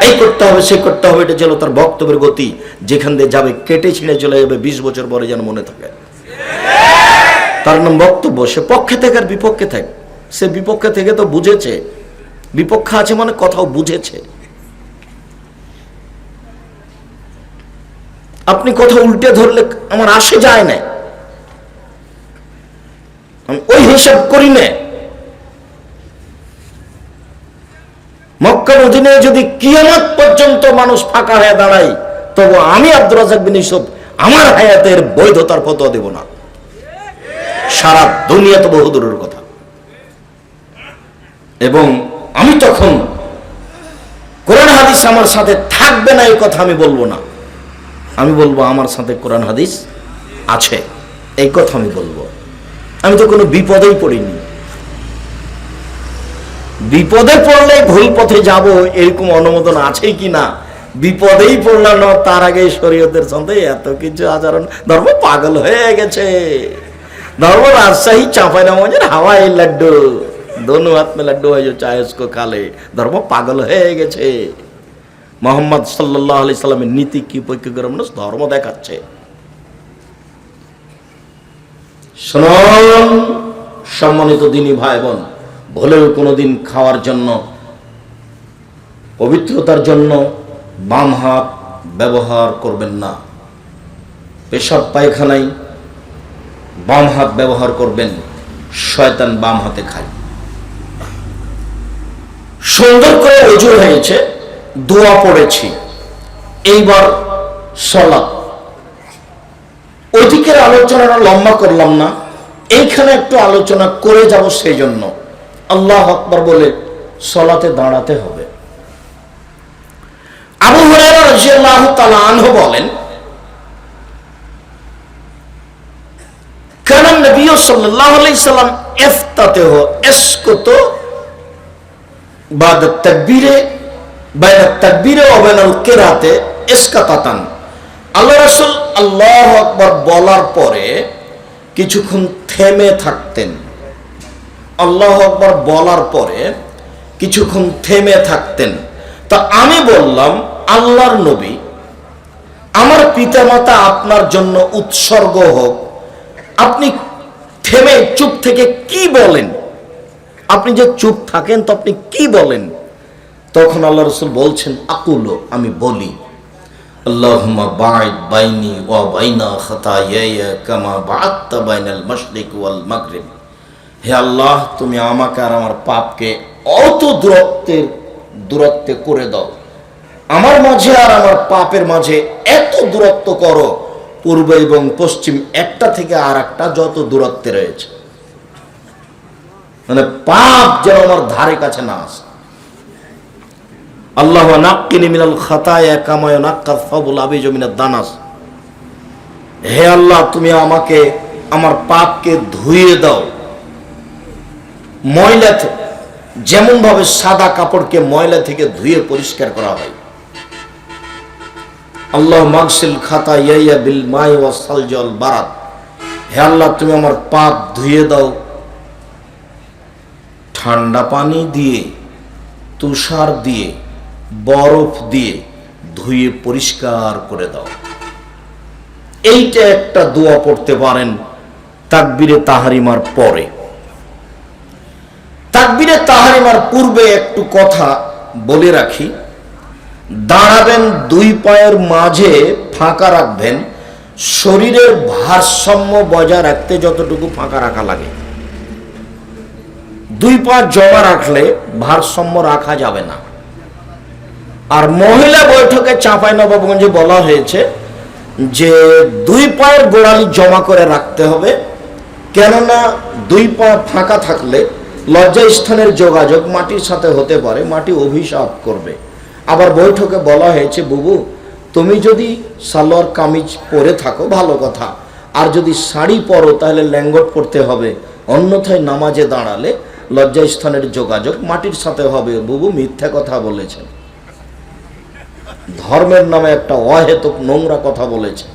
এই করতে হবে, সে করতে হবে। এটা ছিল তার বক্তব্যের গতি। যেখান দিয়ে যাবে কেটে ছিঁড়ে চলে যাবে, 20 বছর পরে যেন মনে থাকে। তার নাম বক্তব্য। সে পক্ষে থেকে আর বিপক্ষে থাকে, সে বিপক্ষে থেকে তো বুঝেছে, বিপক্ষে আছে মানে কথাও বুঝেছে। আপনি কথা উল্টে ধরলে আমার আসে যায় না, আমি ওই হিসাব করি না। মক্কা মদিনে যদি কিয়ামত পর্যন্ত মানুষ ফাঁকা হয়ে দাঁড়ায়, তবু আমি আব্দুর রাজ্জাক বিন ইউসুফ আমার হায়াতের বৈধতার ফতোয়া দেব না। সারা দুনিয়া তো বহু দূরের কথা। এবং আমি তখন কোরআন হাদিস আমার সাথে থাকবে না, এই কথা আমি বলবো না। আমি বলবো আমার সাথে কোরআন হাদিস আছে, এই কথা আমি বলবো। আমি তো কোনো বিপদেই পড়িনি। বিপদে পড়লে ভুল পথে যাব এরকম অনুমোদন আছে কি না, বিপদেই পড়লাম না, তার আগে শরীয়তের সঙ্গে এত কিছু আচরণ। ধর্ম পাগল হয়ে গেছে। ধর্ম রাজশাহী চাঁপাইনবাবগঞ্জের হাওয়াই লাড্ডু, দোনো হাত মে লাড্ডু হয় চায় উসকো খালে। ধর্ম পাগল হয়ে গেছে। মোহাম্মদ সাল্লাল্লাহু আলাইহি সাল্লামের নীতি কি পরীক্ষা করে মানুষ ধর্ম দেখাচ্ছে। শুনুন সম্মানিত দিনী ভাই বোন, ভুলেও কোনোদিন খাওয়ার জন্য, পবিত্রতার জন্য বাম হাত ব্যবহার করবেন না। পেশাব পায়খানায় বাম হাত ব্যবহার করবেন, শয়তান বাম হাতে খায়। সুন্দর করে ওযু হয়েছে, দোয়া পড়েছি, এইবার সালাত। ওই দিকের আলোচনাটা লম্বা করলাম না, এইখানে একটু আলোচনা করে যাব। সেই জন্য আল্লাহু আকবার বলে সালাতে দাঁড়াতে হবে। আবু হুরায়রা রাদিয়াল্লাহু তাআলা আনহু বলেন, কানা নবী সাল্লাল্লাহু আলাইহি সাল্লাম ইফতাতিহু ইসকুতু বাদা তাকবীরে বাইনা তাকবীরে ওয়া বাইনাল কিরাতে ইসকাতাতান। আল্লাহ রাসূল আল্লাহু আকবার বলার পরে কিছুক্ষণ থেমে থাকতেন। আল্লাহু আকবার বলার পরে কিছুক্ষণ থেমে থাকতেন। তা আমি বললাম, আল্লাহর নবী, আমার পিতামাতা আপনার জন্য উৎসর্গ হোক, আপনি থেমে চুপ থেকে কি বলেন? আপনি যে চুপ থাকেন তো আপনি কি বলেন? তখন আল্লাহ রাসূল বলছেন, আকুলু, আমি বলি, আল্লাহুম্মা বা'id বাইনি ওয়া বাইনা খাতায়ায়া কামা বা'adta বাইনাল মাশরিক ওয়াল মাগরিব। হে আল্লাহ, তুমি আমাকে আর আমার পাপকে অত দূরত্বে করে দাও। আমার মাঝে আর আমার পাপের মাঝে এত দূরত্ব করো, পূর্ব এবং পশ্চিম একটা থেকে আর একটা যত দূরত্বে রয়েছে, মানে পাপ যেন আমার ধারে কাছে না আসে। আল্লাহ নাক্কিনি মিনাল খাতায়া কামা ইয়ানাক্কাস সাবুল আবিজু মিনাদ দানাস। হে আল্লাহ, তুমি আমাকে আমার পাপকে ধুইয়ে দাও ময়লা থেকে, যেমন ভাবে সাদা কাপড়কে ময়লা থেকে ধুয়ে পরিষ্কার করা হয়। আল্লাহ মাগসিল খাতায়া বিল মাই ওয়াস সালজি ওয়াল বারাদ। হে আল্লাহ, তুমি আমার পাপ ধুইয়ে দাও ঠান্ডা পানি দিয়ে, তুষার দিয়ে, বরফ দিয়ে ধুয়ে পরিষ্কার করে দাও। এইটা একটা দোয়া পড়তে পারেন তাকবীরে তাহরিমার পরে। তাকবীরে তাহরিমার পূর্বে একটু কথা বলে রাখি, দাঁড়াবেন, দুই পায়ের মাঝে ফাঁকা রাখবেন, শরীরের ভারসাম্য বজায় রাখতে যতটুকু ফাঁকা রাখা লাগে। দুই পা জমা রাখলে ভারসাম্য রাখা যাবে না। আর মহিলা বৈঠকে চাঁপাইনবাবগঞ্জে বলা হয়েছে যে দুই পায়ের গোড়ালি জমা করে রাখতে হবে, কেননা দুই পা ফাঁকা থাকলে লজ্জাস্থানের যোগাযোগ মাটির সাথে হতে পারে, মাটি অভিশাপ করবে। আবার বৈঠকে বলা হয়েছে, বুবু, তুমি যদি সালোয়ার কামিজ পরে থাকো ভালো কথা, আর যদি শাড়ি পরো তাহলে ল্যাঙ্গট পরতে হবে, অন্যথায় নামাজে দাঁড়ালে লজ্জাস্থানের যোগাযোগ মাটির সাথে হবে। বুবু মিথ্যা কথা বলেছেন, ধর্মের নামে একটা অহেতুক নোংরা কথা বলেছে।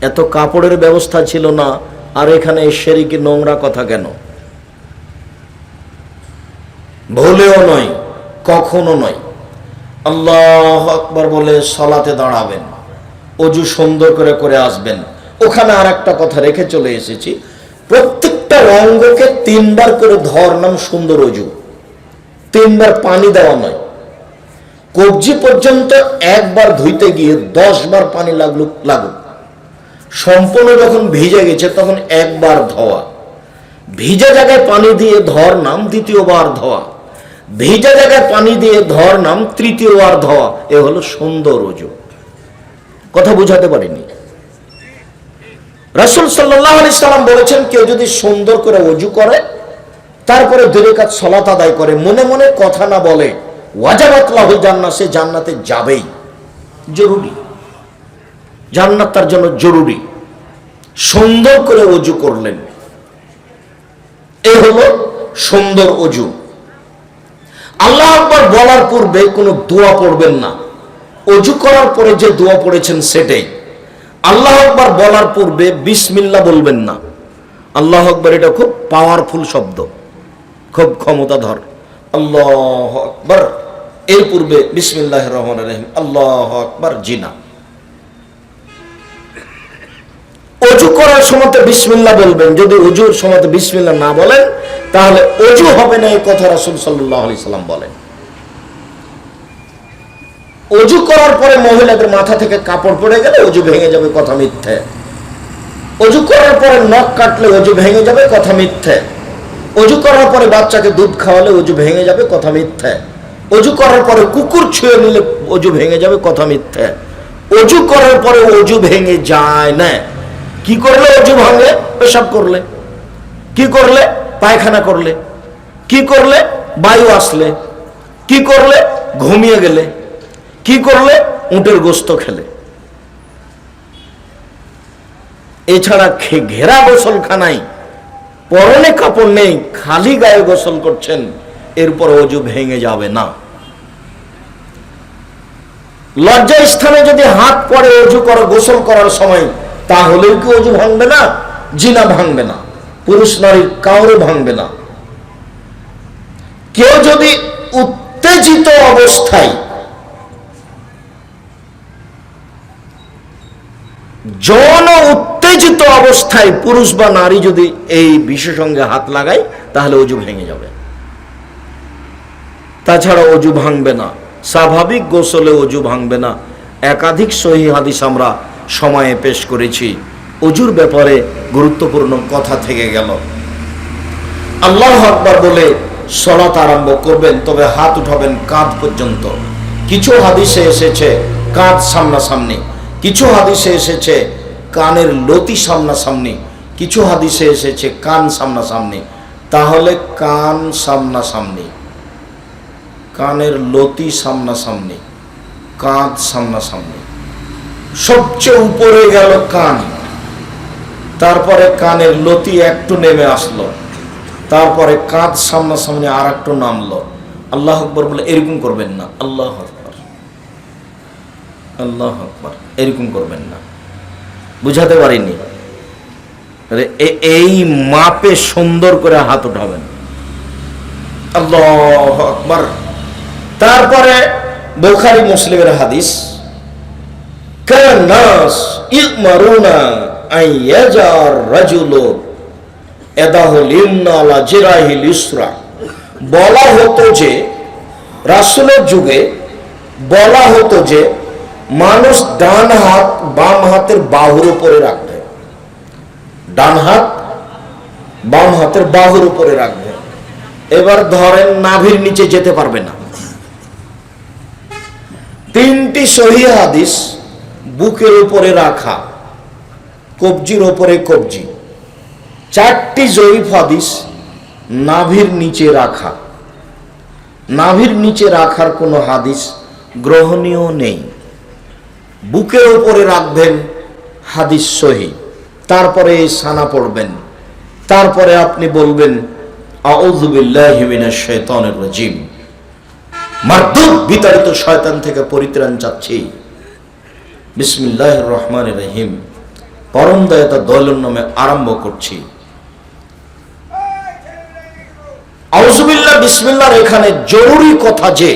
এত কাপড়ের ব্যবস্থা ছিল না, আর এখানে শিরকি নোংরা কথা কেন? ভুলেও নয়, কখনো নয়। আল্লাহু আকবার বলে সালাতে দাঁড়াবেন, ওযু সুন্দর করে করে আসবেন। ওখানে আর একটা কথা রেখে চলে এসেছি, প্রত্যেকটা অঙ্গকে 3 বার করে ধর নাম সুন্দর ওযু, 3 বার পানি দেওয়া নয়। কবজি পর্যন্ত একবার ধুইতে গিয়ে 10 বার পানি লাগুক। সম্পূর্ণ যখন ভিজে গেছে তখন একবার ধোয়া, ভিজা জায়গায় পানি দিয়ে ধর নাম দ্বিতীয়বার ধোয়া, ভিজা জায়গায় পানি দিয়ে ধর নাম তৃতীয়বার ধোয়া। এ হলো সুন্দর ওযু। কথা বুঝাতে পারিনি? রাসূল সাল্লাল্লাহু আলাইহি সাল্লাম বলেছেন, কেউ যদি সুন্দর করে ওযু করে তারপরে 2 রাকাত সালাত আদায় করে, মনে মনে কথা না বলে, ওয়াজাবাত লাহুল জান্নাহ, সে জান্নাতে যাবেই। জরুরি, জান্নাত তার জন্য জরুরি। সুন্দর করে ওযু করলেন, এই হলো সুন্দর ওযু। আল্লাহু আকবার বলার পূর্বে কোনো দোয়া পড়বেন না, ওযু করার পরে যে দোয়া পড়েছেন সেটাই। আল্লাহু আকবার বলার পূর্বে বিসমিল্লাহ বলবেন না। আল্লাহু আকবার এটা খুব পাওয়ারফুল শব্দ, খুব ক্ষমতাধর। আল্লাহু আকবার, এর পূর্বে বিসমিল্লাহির রহমানির রহিম, আল্লাহু আকবার, জিনা। অজু করার সময় বিসমিল্লাহ বলবেন। যদি অজুর সময় বিসমিল্লাহ না বলেন তাহলে অজু হবে না, এই কথা রাসূল সাল্লাল্লাহু আলাইহি সাল্লাম বলেন। অজু করার পরে মহিলাদের মাথা থেকে কাপড় পড়ে গেলে অজু ভেঙে যাবে, কথা মিথ্যে। অজু করার পরে নখ কাটলে অজু ভেঙে যাবে, কথা মিথ্যে। অজু করার পরে বাচ্চাকে দুধ খাওয়ালে অজু ভেঙে যাবে, কথা মিথ্যে। অজু করার পরে কুকুর ছুঁয়ে নিলে অজু ভেঙে যাবে, কথা মিথ্যে। অজু করার পরে অজু ভেঙে যায় না। কি করলে অজু ভাঙে? পেশাব করলে, কি করলে? পায়খানা করলে, কি করলে? বায়ু আসলে, কি করলে? ঘুমিয়ে গেলে, কি করলে? উটের গোস্ত খেলে। এছাড়া ঘেরা গোসলখানায় পরনে কাপড় নেই, খালি গায়ে গোসল করছেন, এরপর অজু ভেঙে যাবে না। লজ্জা স্থানে যদি হাত পড়ে অজু করে গোসল করার সময়, তাহলেও কি অজু ভাঙবে না? জিনা ভাঙবে না, পুরুষ নারীর কাউরে ভাঙবে না। কেউ যদি উত্তেজিত অবস্থায়, যৌন উত্তেজিত অবস্থায় পুরুষ বা নারী যদি এই বিশেষ অঙ্গে হাত লাগায় তাহলে অজু ভেঙে যাবে, তাছাড়া অজু ভাঙবে না। স্বাভাবিক গোসলে অজু ভাঙবে না। একাধিক সহিহ হাদিস আমরা সময়ে পেশ করেছি। অজুর ব্যাপারে গুরুত্বপূর্ণ কথা থেকে গেল। আল্লাহু আকবার বলে সালাত আরম্ভ করবেন, তবে হাত উঠাবেন কাঁধ পর্যন্ত। কিছু হাদিসে এসেছে কাঁধ সামনাসামনি, কিছু হাদিসে এসেছে কানের লতি সামনাসামনি, কিছু হাদিসে এসেছে কান সামনাসামনি। তাহলে কান সামনাসামনি, কানের লতি সামনাসামনি, কাঁধ সামনাসামনি। সবচেয়ে উপরে গেল কান, তারপরে কানের লতি একটু নেমে আসলো, তারপরে কাঁধ সামনাসামনি আর একটু নামলো। আল্লাহ আকবার বলে এরকম করবেন না। আল্লাহ আকবার, আল্লাহ আকবার, এরকম করবেন না। বুঝাতে পারিনি? এই মাপে সুন্দর করে হাত উঠাবেন। আল্লাহ আকবার। তারপরে বুখারী মুসলিমের হাদিস, কানাস ইমারুনা আইয়াজার রাজুলু এদাহুল ইমনা আলা জিরাহিল ইসরা। বলা হতো যে, রাসূলের যুগে বলা হতো যে মানুষ ডান হাত বাম হাতের বাহুর উপরে রাখবে, ডান হাত বাম হাতের বাহুর উপরে রাখবে। এবার ধরেন নাভির নিচে যেতে পারবে না। তিনটি সহিহ হাদিস বুকের উপরে রাখা, কবজির উপরে কবজি। চারটি জয়ীফ হাদিস নাভির নিচে রাখা। নাভির নিচে রাখার কোনো হাদিস গ্রহণীয় নেই। বুকের উপরে রাখবেন, হাদিস সহিহ। তারপরে এই সানা পড়বেন, তারপরে আপনি বলবেন আউযু বিল্লাহি মিনাশ শাইতানির রাজিম, মারদুদ বিতাড়িত শয়তান থেকে পরিত্রাণ চাচ্ছি। বিসমিল্লাহির রহমানির রহিম, পরম দয়াতা দয়ালুর নামে আরম্ভ করছি। আউযু বিল্লাহ বিসমিল্লাহর এখানে জরুরি কথা যে,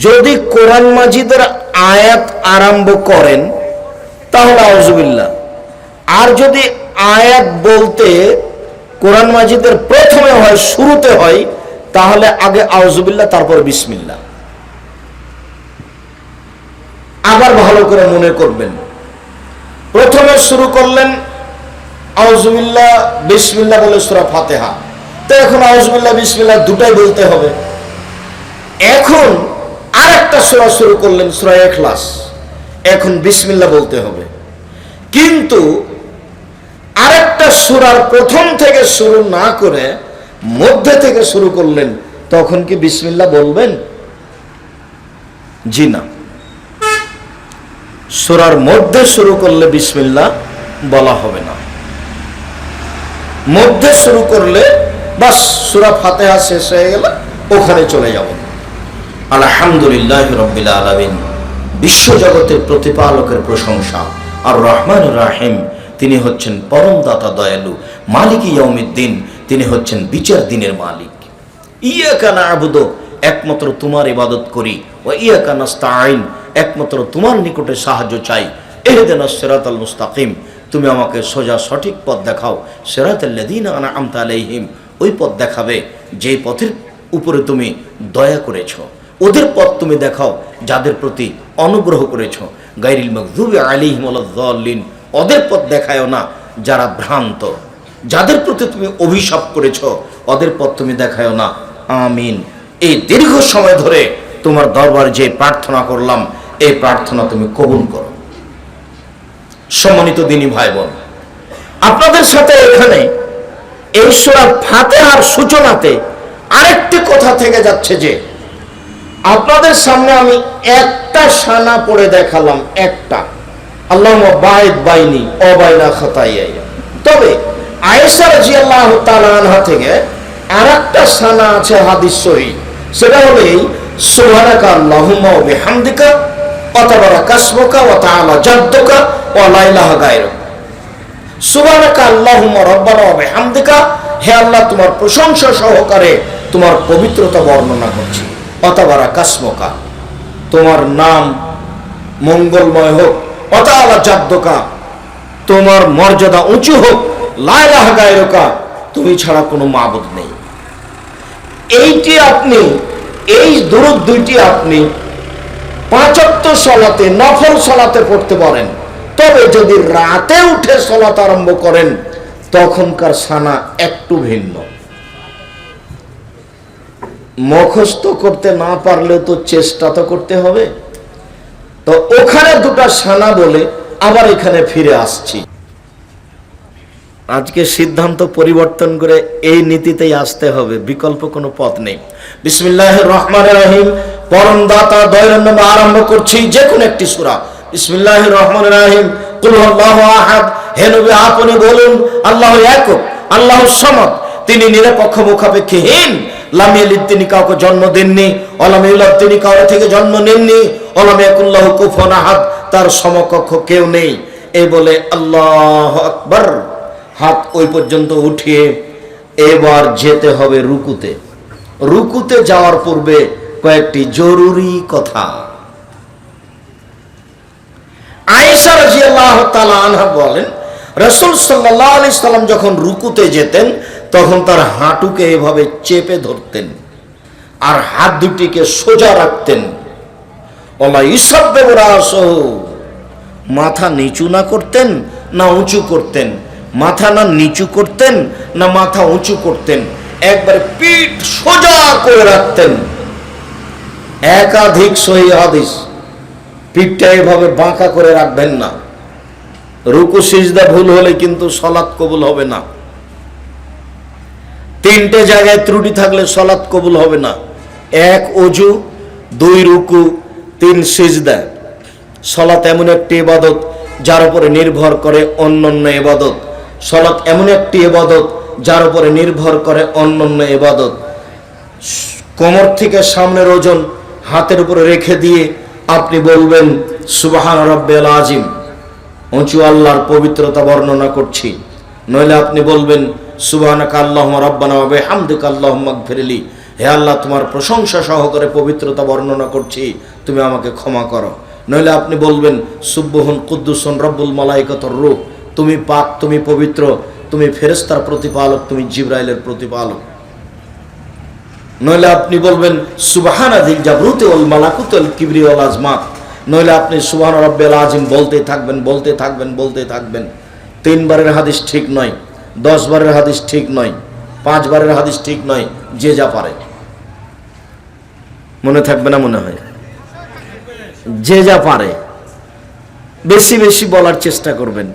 যদি কোরআন মাজিদের আয়াত আরম্ভ করেন তাহলে আউযু বিল্লাহ, আর যদি আয়াত বলতে কোরআন মাজিদের প্রথমে হয়, শুরুতে হয়, তাহলে আগে আউযু বিল্লাহ তারপর বিসমিল্লাহ। আবার ভালো করে মনে করবেন, প্রথমে শুরু করলেন আউযু বিল্লাহ বিসমিল্লাহ বলে সূরা ফাতিহা, তো এখন আউযু বিল্লাহ বিসমিল্লাহ দুটাই বলতে হবে। এখন আরেকটা সূরা শুরু করলেন সূরা ইখলাস, এখন বিসমিল্লাহ বলতে হবে। কিন্তু আরেকটা সূরার প্রথম থেকে শুরু না করে মধ্যে থেকে শুরু করলেন, তখন কি বিসমিল্লাহ বলবেন? জি না। সূরার মধ্যে শুরু করলে বিসমিল্লাহ বলা হবে না। মধ্যে শুরু করলে বাস সূরা ফাতিহা শেষ হয়ে গেল, ওখানে চলে যাব। আলহামদুলিল্লাহি রাব্বিল আলামিন, বিশ্বজগতের প্রতিপালকের প্রশংসা। আর রহমানুর রাহিম, তিনি হচ্ছেন পরম দাতা দয়ালু। মালিক ইয়াউমিদ্দিন, তিনি হচ্ছেন বিচার দিনের মালিক। ইয়াকা না'বুদু, একমাত্র তোমার ইবাদত করি। ওয়া ইয়াকা নাস্তাঈন, একমাত্র তোমার নিকটে সাহায্য চাই। ইহদিনাস সিরাতাল মুস্তাকিম, তুমি আমাকে সোজা সঠিক পথ দেখাও, সিরাতাল্লাযীনা আনআমতা আলাইহিম, ওই পথ দেখাবে যেই পথের উপরে তুমি দয়া করেছো, ওদের পথ তুমি দেখাও যাদের প্রতি অনুগ্রহ করেছো, গায়রিল মাগযুবি আলাইহিম ওয়ালাদ-দাল্লিন, ওদের পথ দেখায়ও না যারা ভ্রান্ত, যাদের প্রতি তুমি অভিশাপ করেছো ওদের পথ তুমি দেখায়ও না। আমিন। এই দীর্ঘ সময় ধরে তোমার দরবারে যে প্রার্থনা করলাম, এই প্রার্থনা তুমি কবুল করো। সম্মানিত দিনী ভাই বোন, আপনাদের সাথে এখানে এই সূরা ফাতিহার সূচনাতে আরেকটি কথা থেকে যাচ্ছে যে আপনাদের সামনে আমি একটা সানা পড়ে দেখালাম, একটা, আল্লাহুম্মা বাঈদ বাইনি ওয়া বাইনা খাতায়ায়া। তবে আয়েশা রাদিয়াল্লাহু তাআলা আনহা থেকে আরেকটা সানা আছে হাদিস সহিহ, সেটা হলো এই, সুবহানাকা আল্লাহুম্মা ওয়া বিহামদিকা ওয়া তাবারাকা ইসমুকা ওয়া তাআলা জাদ্দুকা ওয়া লা ইলাহা গায়রুক। সুবহানাকা আল্লাহুম্মা রাব্বানা ওয়া বিহামদিকা, হে আল্লাহ তোমার প্রশংসা সহকারে তোমার পবিত্রতা বর্ণনা করছি। ওয়া তাবারাকা ইসমুকা, তোমার নাম মঙ্গলময় হোক। ওয়া তাআলা জাদ্দুকা, তোমার মর্যাদা উঁচু হোক। লা ইলাহা গায়রুকা, তুমি ছাড়া কোনো মাবুদ নেই। এইটি আপনি, এই দুরূদ দুইটি আপনি 5 ওয়াক্ত সালাতে, নফল সালাতে পড়তে পারেন। তবে যদি রাতে উঠে সালাত আরম্ভ করেন তখনকার সানা একটু ভিন্ন। মুখস্থ করতে না পারলেও তো চেষ্টা তো করতে হবে। তো ওখানে দুটো সানা বলে আবার এখানে ফিরে আসছি। আজকে সিদ্ধান্ত পরিবর্তন করে এই নীতিতেই আসতে হবে, বিকল্প কোনো পথ নেই। বিসমিল্লাহির রহমানির রহিম, পরম দাতা দয়ার নামে আরম্ভ করছি যে কোনো একটি সূরা। বিসমিল্লাহির রহমানির রহিম, কুল হুয়াল্লাহু আহাদ, হে নবী আপনি বলুন আল্লাহু একক, আল্লাহু সামাদ, তিনি নিরপেক্ষ মুখাপেক্ষীহীন, লাম ইয়ালিদ, তিনি কাউকে জন্ম দেননি, ওয়া লাম ইউলাদ, তিনি কারো থেকে জন্ম নেননি, ওয়া লাম ইয়াকুল লাহু কুফুয়ান আহাদ, তার সমকক্ষ কেউ নেই। এই বলে আল্লাহু আকবার, হাত ওই পর্যন্ত উঠিয়ে এবার যেতে হবে রুকুতে। রুকুতে যাওয়ার পূর্বে কয়েকটি জরুরি কথা। আয়েশা রাদিয়াল্লাহু তাআলা আনহা বলেন, রাসূল সাল্লাল্লাহু আলাইহি সাল্লাম যখন রুকুতে যেতেন তখন তার হাঁটুকে এভাবে চেপে ধরতেন আর হাত দুটিকে সোজা রাখতেন। ওয়ালা ইসাব্বিহু রাসূহু, মাথা নিচু না করতেন না উঁচু করতেন, মাথা না নিচু করতেন না মাথা উঁচু করতেন, একবার পিঠ সোজা করে রাখতেন। একাধিক সহিহ হাদিস, পিঠটা এভাবে বাঁকা করে রাখবেন না। রুকু সিজদা ভুল হলে কিন্তু সালাত কবুল হবে না। 3টে জায়গায় ত্রুটি থাকলে সালাত কবুল হবে না। 1 ওযু, 2 রুকু, 3 সিজদা। সালাত এমন একটি ইবাদত যার উপরে নির্ভর করে অন্যান্য ইবাদত। সালাত এমন একটি ইবাদত যার উপরে নির্ভর করে অন্যান্য ইবাদত। কোমর থেকে সামনের ওজন হাতের উপরে রেখে দিয়ে আপনি বলবেন সুবহান রাব্বিয়াল আযীম, উঁচু আল্লাহর পবিত্রতা বর্ণনা করছি। নইলে আপনি বলবেন সুবহানাকা আল্লাহুম্মা রাব্বানা ওয়া বিহামদিকা আল্লাহুম্মা ইগফিরলি, হে আল্লাহ তোমার প্রশংসা সহকারে পবিত্রতা বর্ণনা করছি, তুমি আমাকে ক্ষমা করো। নইলে আপনি বলবেন সুবহুন কুদ্দুসুন রব্বুল মালাইকাতুর রূহ, তুমি পাক, তুমি পবিত্র, তুমি ফেরেশতার প্রতিপালক, তুমি জিবরাইলের প্রতিপালক। নইলে আপনি বলবেন সুবহানা যিল জাবরুতি ওয়াল মালাকুতি ওয়াল কিবরি ওয়াল আজমাত। নইলে আপনি সুবহান রাব্বিয়াল আযীম বলতেই থাকবেন, বলতে থাকবেন, বলতে থাকবেন। 3 বারের হাদিস ঠিক নয়, 10 বারের হাদিস ঠিক নয়, 5 বারের হাদিস ঠিক নয়, যে যা পারে। মনে থাকবে না মনে হয়? যে যা পারে বেশি বেশি বলার চেষ্টা করবেন।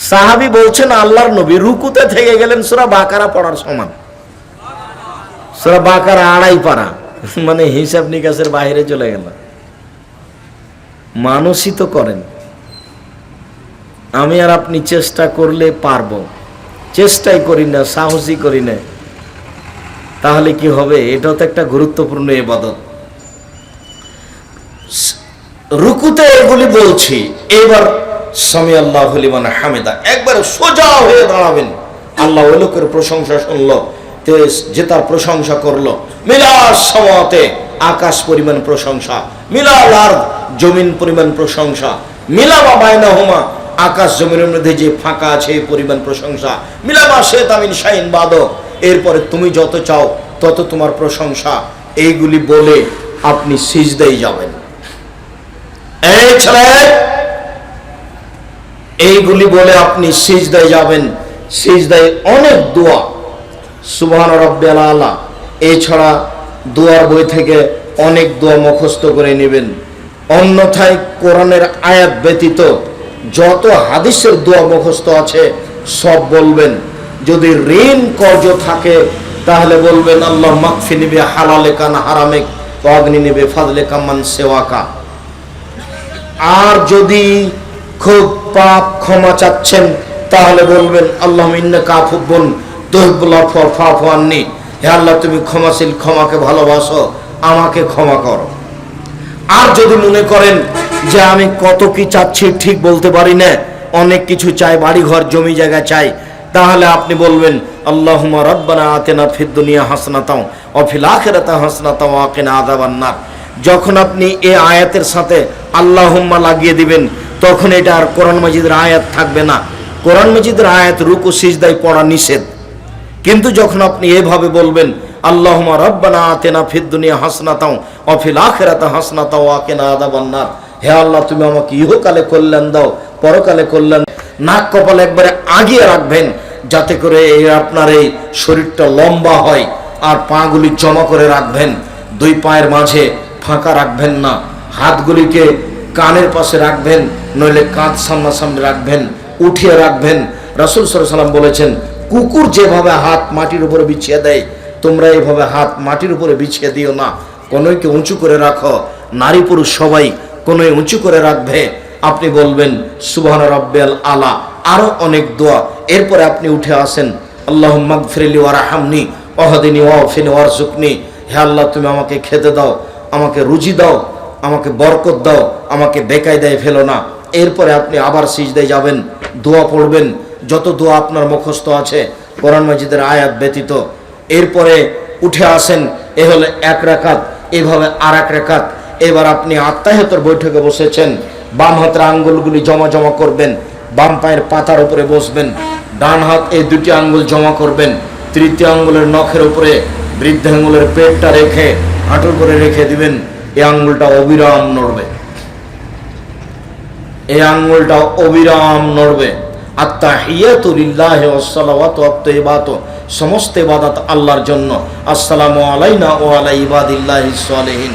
সাহাবী বলছেন আল্লাহর নবী রুকুতে থেকে গেলেন সূরা বাকারা পড়ার সমান। সূরা বাকারা 2.5 পারা, মানে হিসাব নিকাশের বাইরে চলে গেল। মানুষই তো করেন, আমি আর আপনি চেষ্টা করলে পারবো, চেষ্টাই করি না, সাহসই করি না, তাহলে কি হবে? এটাও তো একটা গুরুত্বপূর্ণ ইবাদত। রুকুতে এগুলি বলছি। এবার সামি আল্লাহু লিমান হামিদা, একবার সোজা হয়ে দাঁড়াবেন। আল্লাহ ওই লোকের প্রশংসা শুনলো যে তার প্রশংসা করলো। মিলাস সামাতে, আকাশ পরিমাণ প্রশংসা, মিলাল আরদ, জমিন পরিমাণ প্রশংসা, মিলা মা বাইনাহুমা, আকাশ জমিনের মধ্যে যে ফাঁকা আছে এই পরিমাণ প্রশংসা, মিলামা শেতামিন শাইন বাদক, এরপরে তুমি যত চাও তত তোমার প্রশংসা, এইগুলি বলে আপনি সিজদায় যাবেন। এই ছেলে, এইগুলি বলে আপনি সিজদায় যাবেন। সিজদায় অনেক দোয়া, সুবহান রাব্বিয়াল আলা, এছাড়া দোয়ার বই থেকে অনেক দোয়া মুখস্থ করে নেবেন। অন্যথায় কোরআনের আয়াত ব্যতীত যত হাদিসের দোয়া মুখস্থ আছে সব বলবেন। যদি ঋণ কর্জ থাকে তাহলে বলবেন আল্লাহ মাগফিনি বি হালালিকা আন হারামিক ওয়া আগনিনি বি ফাদলিকা মান সিওয়াকা। আর যদি খুব পাপ ক্ষমা চাচ্ছেন তাহলে বলবেন আল্লাহুম্মা ইন্নাকা আফুবুন তুহিব্বুল আফওয়া ফাফু আন্নি, হে আল্লাহ তুমি ক্ষমাশীল, ক্ষমাকে ভালোবাসো, আমাকে ক্ষমা করো। আর যদি মনে করেন যে আমি কত কি চাচ্ছি ঠিক বলতে পারি না, অনেক কিছু চাই, বাড়ি ঘর জমি জায়গা চাই, তাহলে আপনি বলবেন আল্লাহুম্মা রাব্বানা আতিনা ফিদ দুনিয়া হাসানাতাও ওয়া ফিল আখিরাতি হাসানাতাও ওয়া কিনা আযাবান নার। যখন আপনি এই আয়াতের সাথে আল্লাহুম্মা লাগিয়ে দিবেন তখন এটা আর কোরআন মাজিদের আয়াত থাকবে না। কোরআন মাজিদের আয়াত রুকু সিজদায় পড়া নিষেধ, কিন্তু যখন আপনি এভাবে বলবেন আল্লাহুম্মা রাব্বানা আতিনা ফিদ দুনিয়া হাসানাতাও ওয়া ফিল আখিরাতি হাসানাতাও ওয়া কিনা আযাবান নার, হে আল্লাহ তুমি আমাকে ইহকালে কল্যাণ দাও, পরকালে কল্যাণ। নাক কপাল একবারে আগিয়ে রাখবেন যাতে করে আপনার এই শরীরটা লম্বা হয়। আর পাগুলি জমা করে রাখবেন, দুই পায়ের মাঝে ফাঁকা রাখবেন না। হাতগুলিকে কানের পাশে রাখবেন, নইলে কাঁধ সামনাসামনি রাখবেন, উঠিয়ে রাখবেন। রাসূল সাল্লাল্লাহু আলাইহি ওয়াসাল্লাম বলেছেন কুকুর যেভাবে হাত মাটির উপরে বিছিয়ে দেয় তোমরা এইভাবে হাত মাটির উপরে বিছিয়ে দিও না, কোনোকে উঁচু করে রাখো। নারী পুরুষ সবাই কোনোই উঁচু করে রাখবে। আপনি বলবেন সুবহান রাব্বিয়াল আলা, আরো অনেক দোয়া। এরপরে আপনি উঠে আসেন আল্লাহুম্মা গফিরলি ওয়ারহামনি ওয়াহদিনি ওয়াফিনি ওয়ারযুকনি, হে আল্লাহ তুমি আমাকে খেতে দাও, আমাকে রুজি দাও, আমাকে বরকত দাও, আমাকে বেকায়দায় ফেলো না। এরপরে আপনি আবার সিজদায় যাবেন, দোয়া পড়বেন, যত দোয়া আপনার মুখস্থ আছে কোরআন মাজিদের আয়াত ব্যতীত। এরপরে উঠে আসেন, এ হলো এক রাকাত, এভাবে আর এক রাকাত। এবার আপনি আত্তাহিয়াতের বৈঠকে বসেছেন, বাম হাতের আঙ্গুলগুলি জমা জমা করবেন, বাম পায়ের পাতার উপরে বসবেন, ডান হাত এই দুটি আঙ্গুল জমা করবেন, তৃতীয় আঙ্গুলের নখের উপরে বৃদ্ধ আঙ্গুলের পেটটা রেখে হাঁটুর করে রেখে দিবেন। এই আঙ্গুলটা অবিরাম নড়বে, এই আঙ্গুলটা অবিরাম নড়বে। আত্তাহিয়াতু লিল্লাহি ওয়াস সালাওয়াতু ওয়াত তাইয়্যিবাতু, সমস্ত ইবাদত আল্লাহর জন্য। আসসালামু আলাইনা ওয়া আলা ইবাদিল্লাহিস সালিহিন,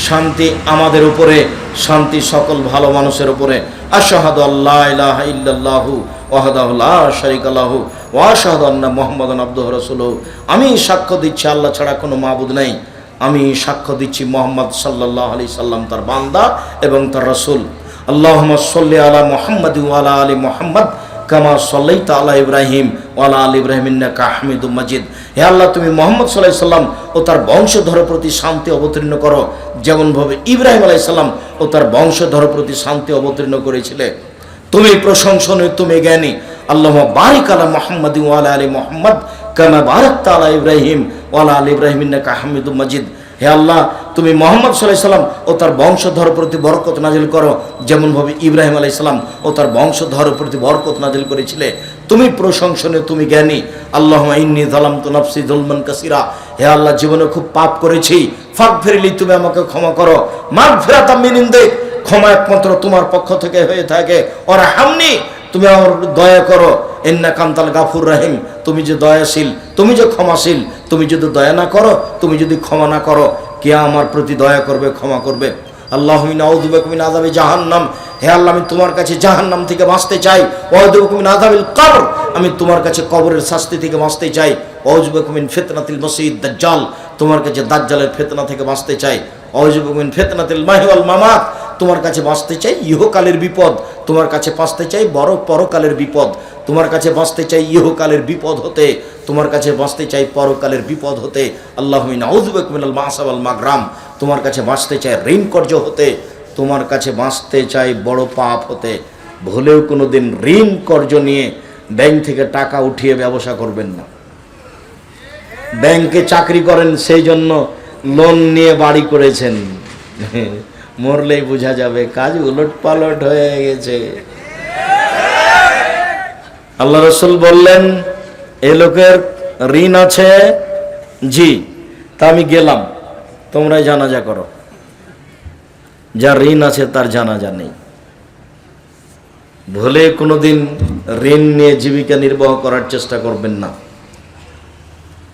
শান্তি আমাদের উপরে, শান্তি সকল ভালো মানুষের উপরে। আশহাদু আল্লা ইলাহা ইল্লাল্লাহু ওয়াহদাহু লা শারীকা লাহু ওয়া আশহাদু আন্না মুহাম্মাদান আবদুহু ওয়া রাসূলুহু, আমি সাক্ষ্য দিচ্ছি আল্লাহ ছাড়া কোনো মাবুদ নেই, আমি সাক্ষ্য দিচ্ছি মুহাম্মদ সাল্লাল্লাহু আলাইহি সাল্লাম তার বান্দা এবং তার রাসূল। আল্লাহুম্মা সাল্লি আলা মুহাম্মাদি ওয়া আলা আলি মুহাম্মাদ কামা সাল্লাইতা আলা ইব্রাহিম ওয়া আলা আলি ইব্রাহিম ইন্নাকা হামিদুম মাজিদ। হে আল্লাহ তুমি মুহাম্মদ সাল্লাল্লাহু আলাইহি সাল্লাম ও তার বংশধরের প্রতি শান্তি অবতীর্ণ করো যেমনভাবে ইব্রাহিম আলাইহিস সালাম ও তার বংশধরের প্রতি শান্তি অবতীর্ণ করেছিলে। তুমি প্রশংসনীয়, তুমি জ্ঞানী। আল্লাহুম্মা বারিক আলা মুহাম্মাদি ওয়া আলা আলি মুহাম্মাদ কামা বারাকতা আলা ইব্রাহিম ওয়া আলা আলি ইব্রাহিম ইন্নাকা হামিদুম মাজিদ। হে আল্লাহ তুমি মুহাম্মদ সাল্লাল্লাহু আলাইহি সাল্লাম ও তার বংশধর প্রতি বরকত নাজিল করো যেমনভাবে ইব্রাহিম আলাইহিস সালাম ও তার বংশধর প্রতি বরকত নাজিল করেছিলে। তুমি প্রশংসনীয়, তুমি জ্ঞানী। আল্লাহুম্মা ইন্নী যালামতু নাফসি যুলমান কাসীরা, হে আল্লাহ জীবনে খুব পাপ করেছি, ফাগফিরলি তুমি আমাকে ক্ষমা করো। মাগফিরাতাম মিন ইনদিক, ক্ষমা একমাত্র তোমার পক্ষ থেকে হয়ে থাকে। ওয়ারহামনি, তুমি আমার দয়া করো। ইন্নাকা আনতাল গাফুর রহিম, তুমি যে দয়াশীল, তুমি যে ক্ষমাশীল। তুমি যদি দয়া না করো, তুমি যদি ক্ষমা না করো, কে আমার প্রতি দয়া করবে, ক্ষমা করবে? আল্লাহুম্মা আউযু বিকা মিন আযাবি জাহান্নাম, হে আল্লাহ আমি তোমার কাছে জাহান্নাম থেকে বাঁচতে চাই। ওয়া আউযু বিকা মিন আযাবিল কবর, আমি তোমার কাছে কবরের শাস্তি থেকে বাঁচতে চাই। ওয়া আউযু বিকা মিন ফিতনাতিল মাসীহিদ দাজ্জাল, তোমার কাছে দাজ্জালের ফিতনা থেকে বাঁচতে চাই। ওয়া আউযু বিকা মিন ফিতনাতিল মাহি ওয়াল মামাত, তোমার কাছে বাঁচতে চাই ইহকালের বিপদ, তোমার কাছে বাঁচতে চাই বড় পরকালের বিপদ, তোমার কাছে বাঁচতে চাই ইহকালের বিপদ হতে, তোমার কাছে বাঁচতে চাই পরকালের বিপদ হতে। আল্লাহুম্মা নাউযু বিকা মিনাল মা'সা ওয়াল মাগরাম, তোমার কাছে বাঁচতে চাই ঋণ কর্জ হতে, তোমার কাছে বাঁচতে চাই বড় পাপ হতে। ভুলেও কোনো দিন ঋণ কর্জ নিয়ে ব্যাংক থেকে টাকা উঠিয়ে ব্যবসা করবেন না। ব্যাংকে চাকরি করেন সেই জন্য লোন নিয়ে বাড়ি করেছেন, মরলেই বোঝা যাবে কাজ উলট পালট হয়ে গেছে। আল্লাহ রাসূল বললেন, এ লোকের ঋণ আছে। জি। তা আমি গেলাম, তোমরাই জানাজা করো। যার ঋণ আছে তার জানাজা নেই। ভুলে কোনোদিন ঋণ নিয়ে জীবিকা নির্বাহ করার চেষ্টা করবেন না।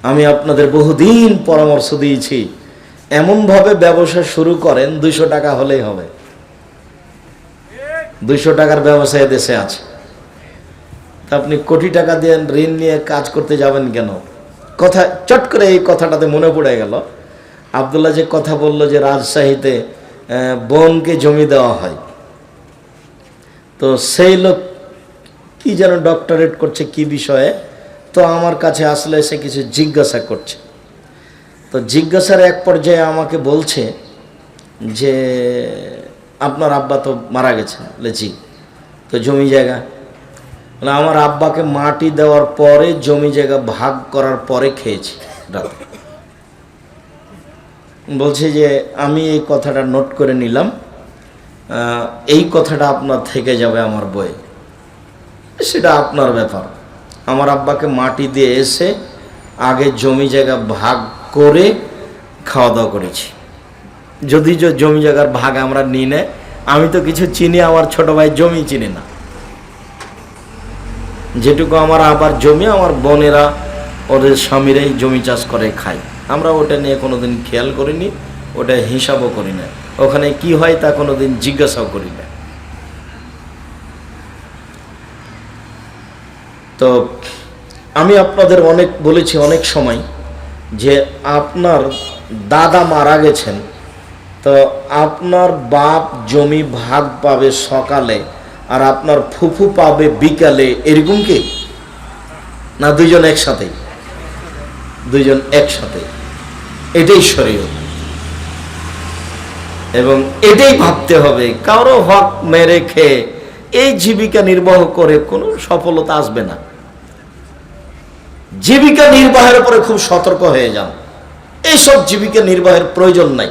আমি আপনাদের বহুদিন পরামর্শ দিয়েছি, এমনভাবে ব্যবসা শুরু করেন 200 টাকা হলেই হবে। 200 টাকার ব্যবসা দেশে আছে, তা আপনি কোটি টাকা দিয়ে ঋণ নিয়ে কাজ করতে যাবেন কেন? কথা চট করে এই কথাটাতে মনে পড়ে গেল। আব্দুল্লাহ যে কথা বলল যে রাজশাহীতে বোনকে জমি দেওয়া হয়, তো সেই লোক কি যেন ডক্টরেট করছে কি বিষয়ে, তো আমার কাছে আসলে সে কিছু জিজ্ঞাসা করছে। তো জিজ্ঞাসার এক পর্যায়ে আমাকে বলছে যে আপনার আব্বা তো মারা গেছেন। বলে জি। তো জমি জায়গা? বলে আমার আব্বাকে মাটি দেওয়ার পরে জমি জায়গা ভাগ করার পরে খেয়েছি রাতে। বলছে যে আমি এই কথাটা নোট করে নিলাম, এই কথাটা আপনার থেকে যাবে আমার বইয়ে, সেটা আপনার ব্যাপার। আমার আব্বাকে মাটি দিয়ে এসে আগে জমি জায়গা ভাগ করে খাওয়া দাওয়া করেছি। যদি জমি জায়গার ভাগ আমরা নিই না, আমি তো কিছু চিনি, আমার ছোট ভাই জমি চিনি না। যেটুকু আমার আবার জমি, আমার বোনেরা ওদের স্বামীরাই জমি চাষ করে খায়, আমরা ওটা নিয়ে কোনোদিন খেয়াল করিনি, ওটা হিসাবও করি না। ওখানে কি হয় তা কোনোদিন জিজ্ঞাসাও করি না। তো আমি আপনাদের অনেক বলেছি অনেক সময় যে আপনার দাদা মারা গেছেন, তো আপনার বাপ জমি ভাগ পাবে সকালে আর আপনার ফুফু পাবে বিকালে, এরকম কি না? দুইজন একসাথে, দুইজন একসাথে। এটাই শরীয়ত এবং এটাই ভাবতে হবে। কারো হক মেরে খেয়ে এই জীবিকা নির্বাহ করে কোনো সফলতা আসবে না। জীবিকা নির্বাহের উপরে খুব সতর্ক হয়ে যান। এইসব জীবিকা নির্বাহের প্রয়োজন নাই,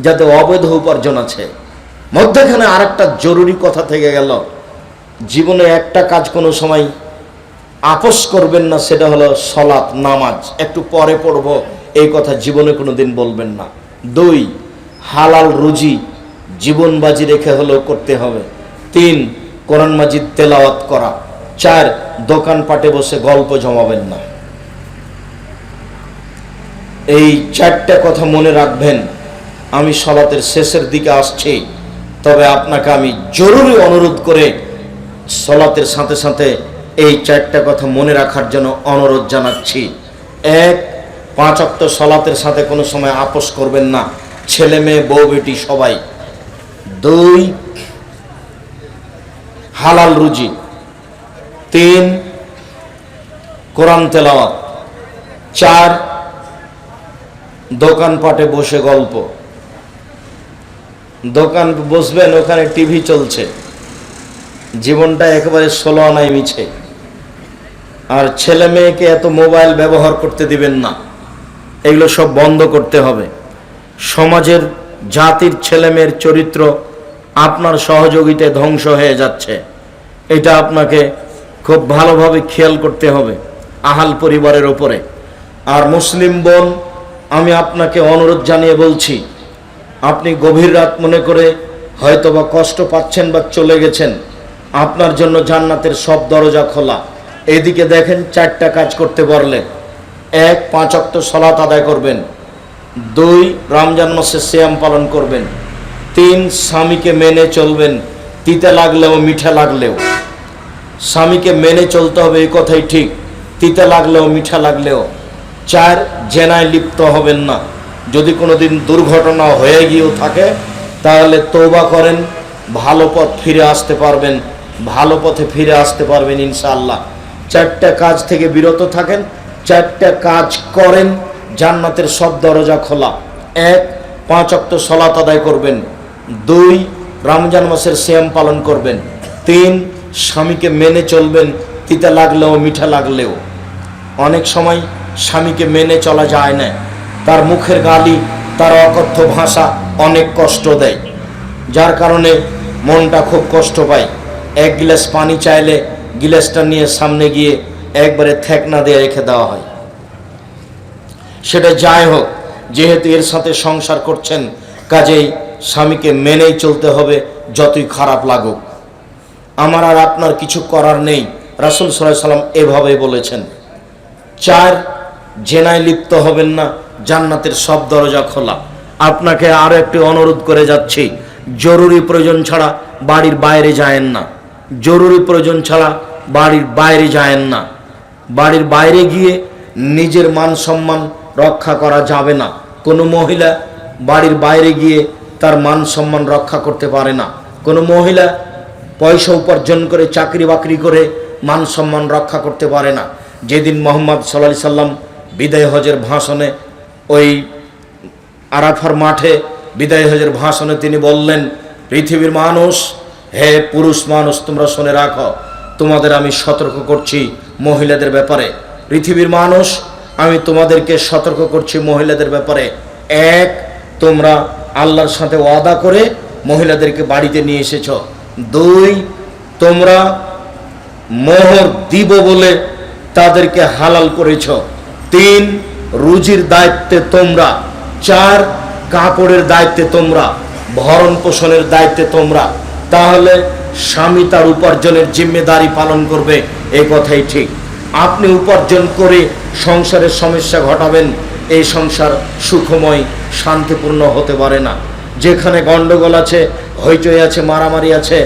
যাতে অবৈধ উপার্জন আছে। মধ্যখানে আরেকটা জরুরি কথা থেকে গেল, জীবনে একটা কাজ কোনো সময় আপোষ করবেন না, সেটা হলো সলাত, নামাজ। একটু পরে পড়ব, এই কথা জীবনে কোনো দিন বলবেন না। 2, হালাল রুজি জীবন বাজি রেখে হলেও করতে হবে। 3, কোরআন মাজিদ তেলাওয়াত করা। 4, দোকানপাটে বসে গল্প জমাবেন না। এই 4টা কথা মনে রাখবেন। আমি সলাতের শেষের দিকে আসছি, তবে আপনাকে আমি জরুরি অনুরোধ করে সলাতের সাথে সাথে এই 4টা কথা মনে রাখার জন্য অনুরোধ জানাচ্ছি। 1, 5 ওয়াক্ত সলাতের সাথে কোনো সময় আপোষ করবেন না, ছেলে মেয়ে বউ বেটি সবাই। 2, হালাল রুজি। 3, কোরআন তেলাওয়াত। 4, দোকানপাটে বসে গল্প। দোকান বসবেন, ওখানে টিভি চলছে, জীবনটা একেবারে 16 আনায় মিছে। আর ছেলে মেয়েকে এত মোবাইল ব্যবহার করতে দিবেন না, এগুলো সব বন্ধ করতে হবে। সমাজের জাতির ছেলে মেয়ের চরিত্র আপনার সহযোগিতায় ধ্বংস হয়ে যাচ্ছে, এটা আপনাকে খুব ভালোভাবে খেয়াল করতে হবে আহাল পরিবারের ওপরে। আর মুসলিম বোন, আমি আপনাকে অনুরোধ জানিয়ে বলছি, আপনি গভীর রাত মনে করে হয়তো বা কষ্ট পাচ্ছেন বা চলে গেছেন, আপনার জন্য জান্নাতের সব দরজা খোলা। এদিকে দেখেন 4টা কাজ করতে পারলে। 1, 5 ওয়াক্ত সালাত আদায় করবেন। 2, রমজান মাসে সিয়াম পালন করবেন। 3, স্বামীকে মেনে চলবেন, তিতা লাগলেও মিঠা লাগলেও। স্বামীকে মেনে চলতে হবে, এই কথাই ঠিক, তিতা লাগলেও মিঠা লাগলেও। 4, জেনায় লিপ্ত হবেন না। যদি কোনোদিন দুর্ঘটনা হয়ে গিয়েও থাকে তাহলে তওবা করেন, ভালো পথ ফিরে আসতে পারবেন, ভালো পথে ফিরে আসতে পারবেন ইনশাআল্লাহ। 4টা কাজ থেকে বিরত থাকেন, 4টা কাজ করেন, জান্নাতের সব দরজা খোলা। 1, 5 ওয়াক্ত সালাত আদায় করবেন। 2, রমজান মাসের সিয়াম পালন করবেন। 3, স্বামীকে মেনে চলবেন, তিতা লাগলেও মিঠা লাগলেও। অনেক সময় স্বামীকে মেনে চলা যায় না, তার মুখের গালি, তার অকথ্য ভাষা অনেক কষ্ট দেয়, যার কারণে মনটা খুব কষ্ট পায়। 1 গ্লাস পানি চাইলে গিলাসটা নিয়ে সামনে গিয়ে একবারে থেকনা দিয়ে রেখে দেওয়া হয়। সেটা যাই হোক, যেহেতু এর সাথে সংসার করছেন, কাজেই স্বামীকে মেনেই চলতে হবে, যতই খারাপ লাগুক। আমার আর আপনার কিছু করার নেই। রাসূল সাল্লাল্লাহু আলাইহি সাল্লাম এভাবে বলেছেন। 4, জেনায় লিপ্ত হবেন না, জান্নাতের সব দরজা খোলা। আপনাকে আরো একটি অনুরোধ করে যাচ্ছি, জরুরি প্রয়োজন ছাড়া বাড়ির বাইরে যায়েন না। জরুরি প্রয়োজন ছাড়া বাড়ির বাইরে যায়েন না। বাড়ির বাইরে গিয়ে নিজের মান সম্মান রক্ষা করা যাবে না। কোনো মহিলা বাড়ির বাইরে গিয়ে তার মান সম্মান রক্ষা করতে পারে না। কোনো মহিলা পয়সা উপার্জন করে, চাকরি বাকরি করে মান সম্মান রক্ষা করতে পারে না। যেদিন মুহাম্মদ সাল্লাল্লাহু আলাইহি সাল্লাম বিদায় হজের ভাষণে, ওই আরাফার মাঠে বিদায় হজের ভাষণে তিনি বললেন, পৃথিবীর মানুষ, হে পুরুষ মানুষ, তোমরা শুনে রাখো, তোমাদের আমি সতর্ক করছি মহিলাদের ব্যাপারে। পৃথিবীর মানুষ, আমি তোমাদেরকে সতর্ক করছি মহিলাদের ব্যাপারে। 1, তোমরা আল্লাহর সাথে ওয়াদা করে মহিলাদেরকে বাড়িতে নিয়ে এসেছ। 2, তোমরা মোহর দিব বলে তাদেরকে হালাল করেছ। 3, রুজির দায়িত্বে তোমরা। 4, কাপড়ের দায়িত্বে তোমরা, ভরণ পোষণের দায়িত্বে তোমরা। তাহলে স্বামী তার উপার্জনের জিম্মেদারি পালন করবে, এই কথাই ঠিক। আপনি উপার্জন করে সংসারের সমস্যা ঘটাবেন, এই সংসার সুখময় শান্তিপূর্ণ হতে পারে না। যেখানে গন্ডগোল আছে, হইচই আছে, মারামারি আছে,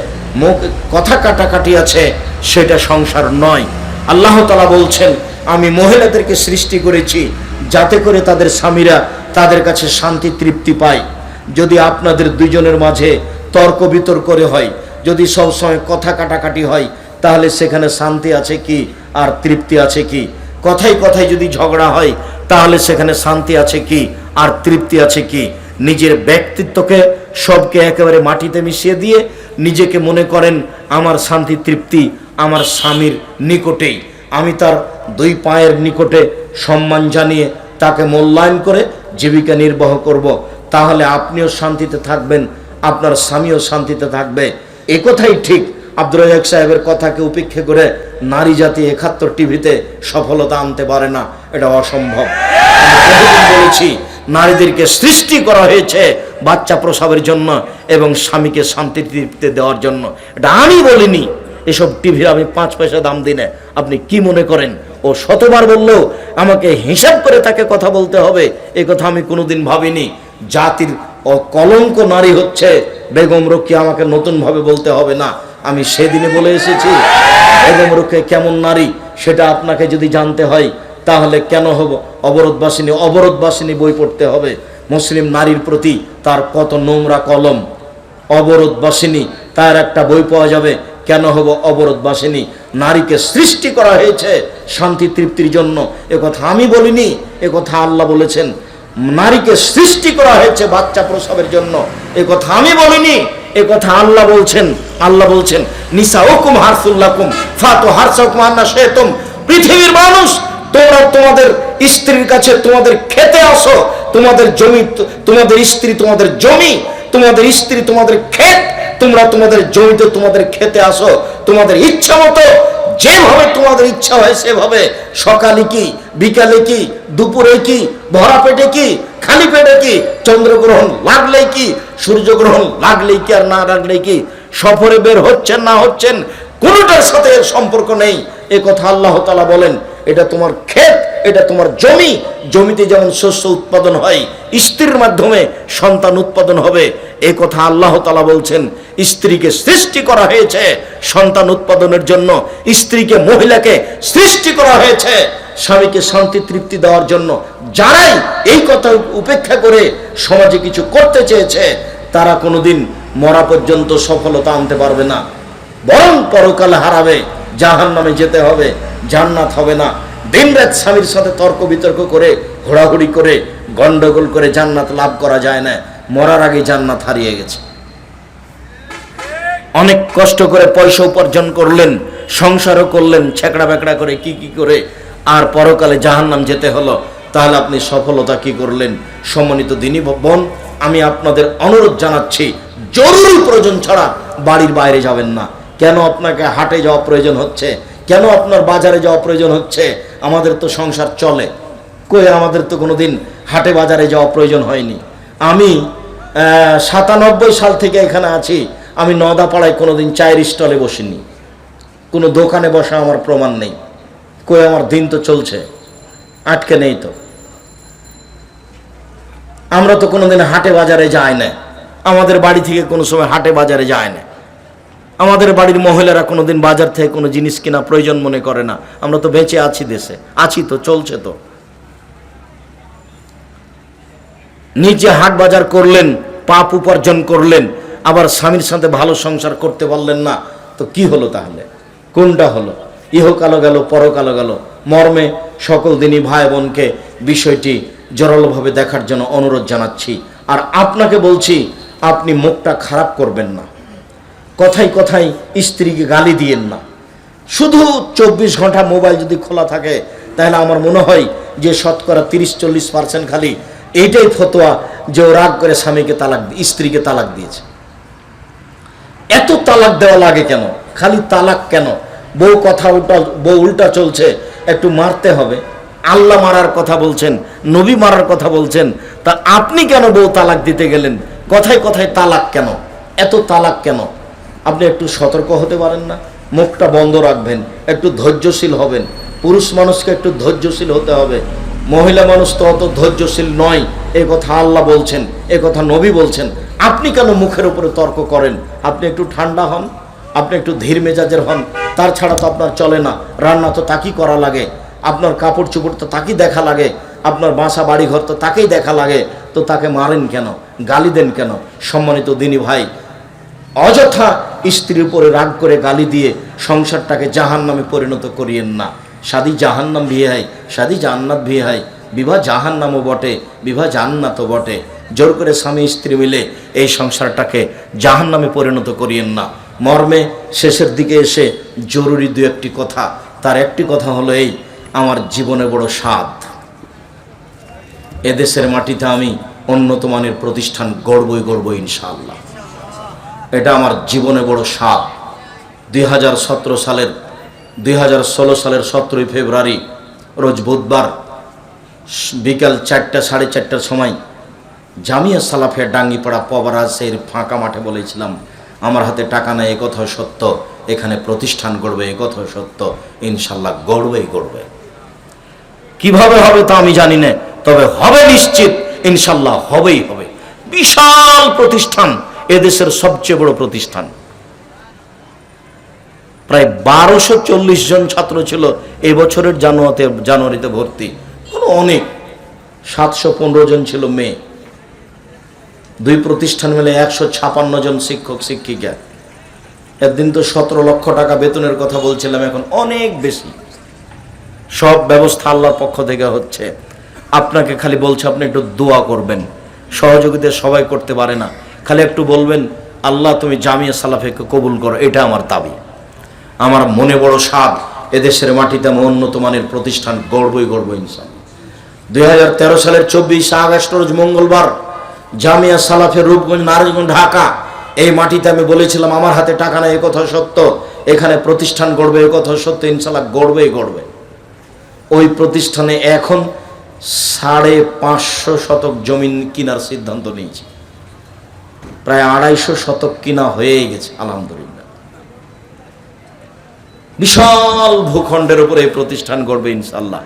মুখ কথা কাটাকাটি আছে, সেটা সংসার নয়। আল্লাহ তাআলা বলছেন, আমি মহিলাদেরকে সৃষ্টি করেছি যাতে করে তাদের স্বামীরা তাদের কাছে শান্তি তৃপ্তি পায়। যদি আপনাদের দুইজনের মাঝে তর্ক বিতর্ক হয়, যদি সবসময় কথা কাটাকাটি হয়, তাহলে সেখানে শান্তি আছে কি আর তৃপ্তি আছে কি? কথায় কথায় যদি ঝগড়া হয়, তাহলে সেখানে শান্তি আছে কি আর তৃপ্তি আছে কি? নিজের ব্যক্তিত্বকে সবকে একেবারে মাটিতে মিশিয়ে দিয়ে নিজেকে মনে করেন আমার শান্তি তৃপ্তি আমার স্বামীর নিকটেই, আমি তার 2 পায়ের নিকটে সম্মান জানিয়ে তাকে মূল্যায়ন করে জীবিকা নির্বাহ করব। তাহলে আপনিও শান্তিতে থাকবেন, আপনার স্বামীও শান্তিতে থাকবে। এ কথাই ঠিক। আব্দুর রাজ্জাক সাহেবের কথাকে উপেক্ষা করে নারী জাতি 71 টিভিতে সফলতা আনতে পারে না, এটা অসম্ভব। আমি বলেছি, নারীদেরকে সৃষ্টি করা হয়েছে বাচ্চা প্রসবের জন্য এবং স্বামীকে শান্তি তৃপ্তি দেওয়ার জন্য। এটা আমি বলিনি, এসব টিভির আমি 5 পয়সা দাম দিই না। আপনি কি মনে করেন ও শতবার বললেও আমাকে হিসাব করে তাকে কথা বলতে হবে, এ কথা আমি কোনোদিন ভাবিনি। জাতির কলঙ্ক নারী হচ্ছে বেগম রোকেয়া, আমাকে নতুনভাবে বলতে হবে না। আমি সেদিনে বলে এসেছি, বেগম রোকেয়া কেমন নারী সেটা আপনাকে যদি জানতে হয়, তাহলে কেন হব অবরোধবাসিনী বই পড়তে হবে। মুসলিম নারীর প্রতি তার কত নোংরা কলম। অবরোধবাসিনী, তার একটা বই পাওয়া যাবে। কেন হব অবরোধবাসিনী? নারীকে সৃষ্টি করা হয়েছে শান্তি তৃপ্তির জন্য, এ কথা আমি বলিনি, এ কথা আল্লাহ বলেছেন। নারীকে সৃষ্টি করা হয়েছে বাচ্চা প্রসবের জন্য, এ কথা আমি বলিনি, এ কথা আল্লাহ বলছেন। আল্লাহ বলছেন, নিসাউকুম হারসুল লাকুম ফাতু হারসাকুম আন্না শাইতুম। পৃথিবীর মানুষ, তোমরা তোমাদের স্ত্রীর কাছে তোমাদের খেতে আসো। তোমাদের জমি, তোমাদের স্ত্রী তোমাদের জমি, তোমাদের স্ত্রী তোমাদের ক্ষেত। তোমরা তোমাদের জমিতে তোমাদের খেতে আসো, তোমাদের ইচ্ছা মতো যেভাবে তোমাদের ইচ্ছা হয় সেভাবে। সকালে কি, বিকালে কি, দুপুরে কি, ভরা পেটে কি, খালি পেটে কি, চন্দ্রগ্রহণ লাগলেই কি, সূর্যগ্রহণ লাগলেই কি আর না লাগলেই কি, সফরে বের হচ্ছেন না হচ্ছেন, কোনোটার সাথে এর সম্পর্ক নেই। এ কথা আল্লাহ তাআলা বলেন। এটা তোমার ক্ষেত, এটা তোমার জমি। জমিতে যেমন শস্য উৎপাদন হয়, স্ত্রীর মাধ্যমে সন্তান উৎপাদন হবে, এ কথা আল্লাহ তাআলা বলছেন। স্ত্রীকে সৃষ্টি করা হয়েছে সন্তান উৎপাদনের জন্য, স্ত্রীকে, মহিলাকে সৃষ্টি করা হয়েছে স্বামীকে শান্তি তৃপ্তি দেওয়ার জন্য। যারাই এই কথা উপেক্ষা করে সমাজে কিছু করতে চেয়েছে, তারা কোনোদিন মরা পর্যন্ত সফলতা আনতে পারবে না, বরং পরকালে হারাবে, জাহান্নামে যেতে হবে, জান্নাত হবে না। দিনরাত স্বামীর সাথে তর্ক বিতর্ক করে, ঘোরাঘুরি করে, গন্ডগোল করে জান্নাত লাভ করা যায় না। মরার আগে জান্নাত হারিয়ে গেছে। অনেক কষ্ট করে পয়সা উপার্জন করলেন, সংসারও করলেন ছেকড়া বেকড়া করে, কি করে, আর পরকালে জাহান্নাম যেতে হলো। তাহলে আপনি সফলতা কি করলেন? সম্মানিত দিনী বোন, আমি আপনাদের অনুরোধ জানাচ্ছি, জরুরি প্রয়োজন ছাড়া বাড়ির বাইরে যাবেন না। কেন আপনাকে হাটে যাওয়া প্রয়োজন হচ্ছে, কেন আপনার বাজারে যাওয়া প্রয়োজন হচ্ছে? আমাদের তো সংসার চলে, কই আমাদের তো কোনোদিন হাটে বাজারে যাওয়া প্রয়োজন হয়নি। আমি 97 সাল থেকে এখানে আছি, আমি নদাপাড়ায় কোনোদিন চায়ের স্টলে বসিনি, কোনো দোকানে বসা আমার প্রমাণ নেই। কই আমার দিন তো চলছে, আটকে নেই তো। আমরা তো কোনোদিন হাটে বাজারে যাই না, আমাদের বাড়ি থেকে কোনো সময় হাটে বাজারে যায় না। আমাদের বাড়ির মহিলারা কোনোদিন বাজার থেকে কোনো জিনিস কিনা প্রয়োজন মনে করে না। আমরা তো বেঁচে আছি, দেশে আছি তো, চলছে তো। নিজে হাট বাজার করলেন, পাপ উপার্জন করলেন, আবার স্বামীর সাথে ভালো সংসার করতে পারলেন না, তো কি হলো তাহলে? কোনটা হলো? ইহকালও গেল, পরকালও গেল। মর্মে সকল দিনই ভাই বোনকে বিষয়টি জোরালোভাবে দেখার জন্য অনুরোধ জানাচ্ছি। আর আপনাকে বলছি, আপনি মুখটা খারাপ করবেন না, কথায় কথায় স্ত্রীকে গালি দিয়েন না। শুধু 24 ঘন্টা মোবাইল যদি খোলা থাকে, তাহলে আমার মনে হয় যে শতকরা 30-40% খালি এইটাই ফতোয়া যে ও রাগ করে স্বামীকে তালাক, স্ত্রীকে তালাক দিয়েছে। এত তালাক দেওয়া লাগে কেন? খালি তালাক কেন? বউ উল্টা চলছে, একটু মারতে হবে। আল্লাহ মারার কথা বলছেন, নবী মারার কথা বলছেন, তা আপনি কেন বউ তালাক দিতে গেলেন? কথায় কথায় তালাক কেন? এত তালাক কেন? আপনি একটু সতর্ক হতে পারেন না? মুখটা বন্ধ রাখবেন, একটু ধৈর্যশীল হবেন। পুরুষ মানুষকে একটু ধৈর্যশীল হতে হবে, মহিলা মানুষ তো অত ধৈর্যশীল নয়। এ কথা আল্লাহ বলছেন, এ কথা নবী বলছেন। আপনি কেন মুখের উপরে তর্ক করেন? আপনি একটু ঠান্ডা হন, আপনি একটু ধীর মেজাজের হন। তার ছাড়া তো আপনার চলে না। রান্না তো তাকেই করা লাগে, আপনার কাপড় চোপড় তো তাকেই দেখা লাগে, আপনার বাসা বাড়ি ঘর তো তাকেই দেখা লাগে। তো তাকে মারেন কেন, গালি দেন কেন? সম্মানিত দিনী ভাই, অযথা স্ত্রীর উপরে রাগ করে গালি দিয়ে সংসারটাকে জাহান্নামে পরিণত করিয়েন না। শাদি জাহান্নাম বিয়ে হয়, শাদি জান্নাত বিয়ে হয়। বিবাহ জাহান্নামও বটে, বিবাহ জান্নাতও বটে। জোর করে স্বামী স্ত্রী মিলে এই সংসারটাকে জাহান্নামে পরিণত করিয়েন না। মর্মে শেষের দিকে এসে জরুরি দু একটি কথা। তার একটি কথা হলো এই, আমার জীবনে বড় স্বাদ, এদেশের মাটিতে আমি উন্নত মানের প্রতিষ্ঠান গড়বই ইনশাআল্লাহ। এটা আমার জীবনে বড় স্বাদ। 2016 সালের 17 ফেব্রুয়ারি রোজ বুধবার বিকাল 4টা সাড়ে 4টার সময় জামিয়া সালাফিয়া ডাঙ্গিপাড়া পবারাজের ফাঁকা মাঠে বলেছিলাম, আমার হাতে টাকা নেই, এ কথা সত্য, এখানে প্রতিষ্ঠান গড়বে, এ কথা সত্য, ইনশাল্লাহ গড়বে। কিভাবে হবে তা আমি জানি না, তবে হবে নিশ্চিত, ইনশাল্লাহ হবেই হবে। বিশাল প্রতিষ্ঠান, এদেশের সবচেয়ে বড় প্রতিষ্ঠান। প্রায় 1240 জন ছাত্র ছিল এই বছরের জানুয়ারিতে ভর্তি। অনেক 715 জন ছিল মেয়ে। দুই প্রতিষ্ঠান মিলে 156 জন শিক্ষক শিক্ষিকা। একদিন তো 17 লক্ষ টাকা বেতনের কথা বলছিলাম, এখন অনেক বেশি। সব ব্যবস্থা আল্লাহর পক্ষ থেকে হচ্ছে। আপনাকে খালি বলছে, আপনি একটু দোয়া করবেন। সহযোগিতা সবাই করতে পারে না, খালি একটু বলবেন, আল্লাহ তুমি জামিয়া সালাফিয়াকে কবুল করো। এটা আমার দাবি। আমার মনে বড় স্বাদ, এদেশের মাটিতে আমি উন্নত মানের প্রতিষ্ঠান গড়বই ইনশাআল্লাহ। 2013 সালের 24 আগস্ট রোজ মঙ্গলবার জামিয়া সালাফিয়া রূপগঞ্জ, নারায়ণগঞ্জ, ঢাকা, এই মাটিতে আমি বলেছিলাম, আমার হাতে টাকা নেই, এ কথা সত্য, এখানে প্রতিষ্ঠান গড়বে, এ কথা সত্য, ইনশাআল্লাহ গড়বে। ওই প্রতিষ্ঠানে এখন 550 শতক জমিন কেনার সিদ্ধান্ত নিয়েছি। প্রায় 250 শতক কিনা হয়ে গেছে আলহামদুলিল্লাহ। বিশাল ভূখণ্ডের উপরে এই প্রতিষ্ঠান গড়বে ইনশাআল্লাহ,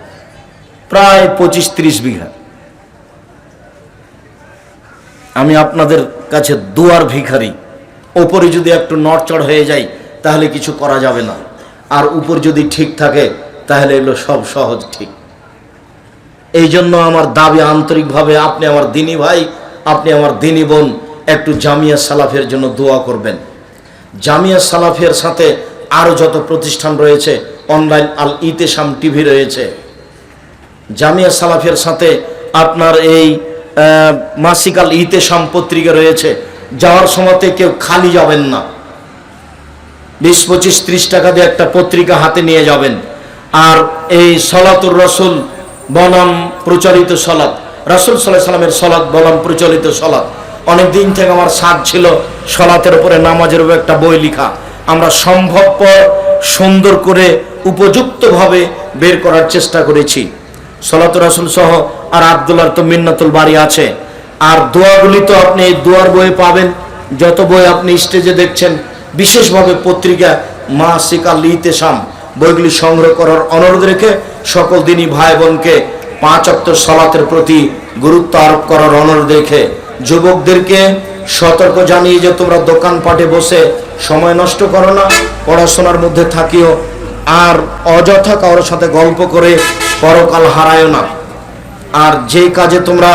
প্রায় 25-30 বিঘা। আমি আপনাদের কাছে দুয়ার ভিখারি। ওপরে যদি একটু নড়চড় হয়ে যায় তাহলে কিছু করা যাবে না, আর উপর যদি ঠিক থাকে তাহলে এগুলো সব সহজ ঠিক। এই জন্য আমার দাবি আন্তরিকভাবে, আপনি আমার দিনী ভাই, আপনি আমার দিনী বোন, একটু জামিয়া সালাফের জন্য দোয়া করবেন। জামিয়া সালাফের সাথে আরও যত প্রতিষ্ঠান রয়েছে, অনলাইন আল ইতেশাম টিভি রয়েছে, জামিয়া সালাফের সাথে আপনার এই মাসিক আল ইতেশাম পত্রিকা রয়েছে। যাওয়ার সময়তে কেউ খালি যাবেন না, 20-25-30 টাকা দিয়ে একটা পত্রিকা হাতে নিয়ে যাবেন। আর এই সলাতুর রসুল বনাম প্রচলিত সলাত, রাসূল সাল্লাল্লাহু আলাইহি সাল্লামের সলাত বনাম প্রচলিত সলাত। অনেক দিন থেকে আমার সাধ ছিল সলাতের উপরে, নামাজের উপরে একটা বই লেখা, আমরা সম্ভবপর সুন্দর করে উপযুক্তভাবে বের করার চেষ্টা করেছি। সালাত রাসূল সহ আর আব্দুল্লাহর তো মিন্নাতুল বাড়ি আছে, আর দোয়াগুলি তো আপনি এই দোয়ার বইয়ে পাবেন। যত বই আপনি স্টেজে দেখছেন, বিশেষভাবে পত্রিকা মাসিক আল ইতিসাম বইগুলি সংগ্রহ করার অনুরোধ রেখে সকল দিনই ভাই বোনকে 5 ওয়াক্ত সালাতের প্রতি গুরুত্ব আরোপ করার অনুরোধ রেখে যুবকদেরকে সতর্ক জানিয়ে যে তোমরা দোকানপাটে বসে সময় নষ্ট করো না, পড়াশোনার মধ্যে থাকিও, আর অযথা কারোর সাথে গল্প করে পরকাল হারায়ও না। আর যে কাজে তোমরা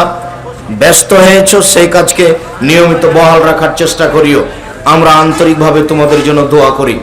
ব্যস্ত হয়েছো সেই কাজকে নিয়মিত বহাল রাখার চেষ্টা করিও। আমরা আন্তরিকভাবে তোমাদের জন্য দোয়া করি।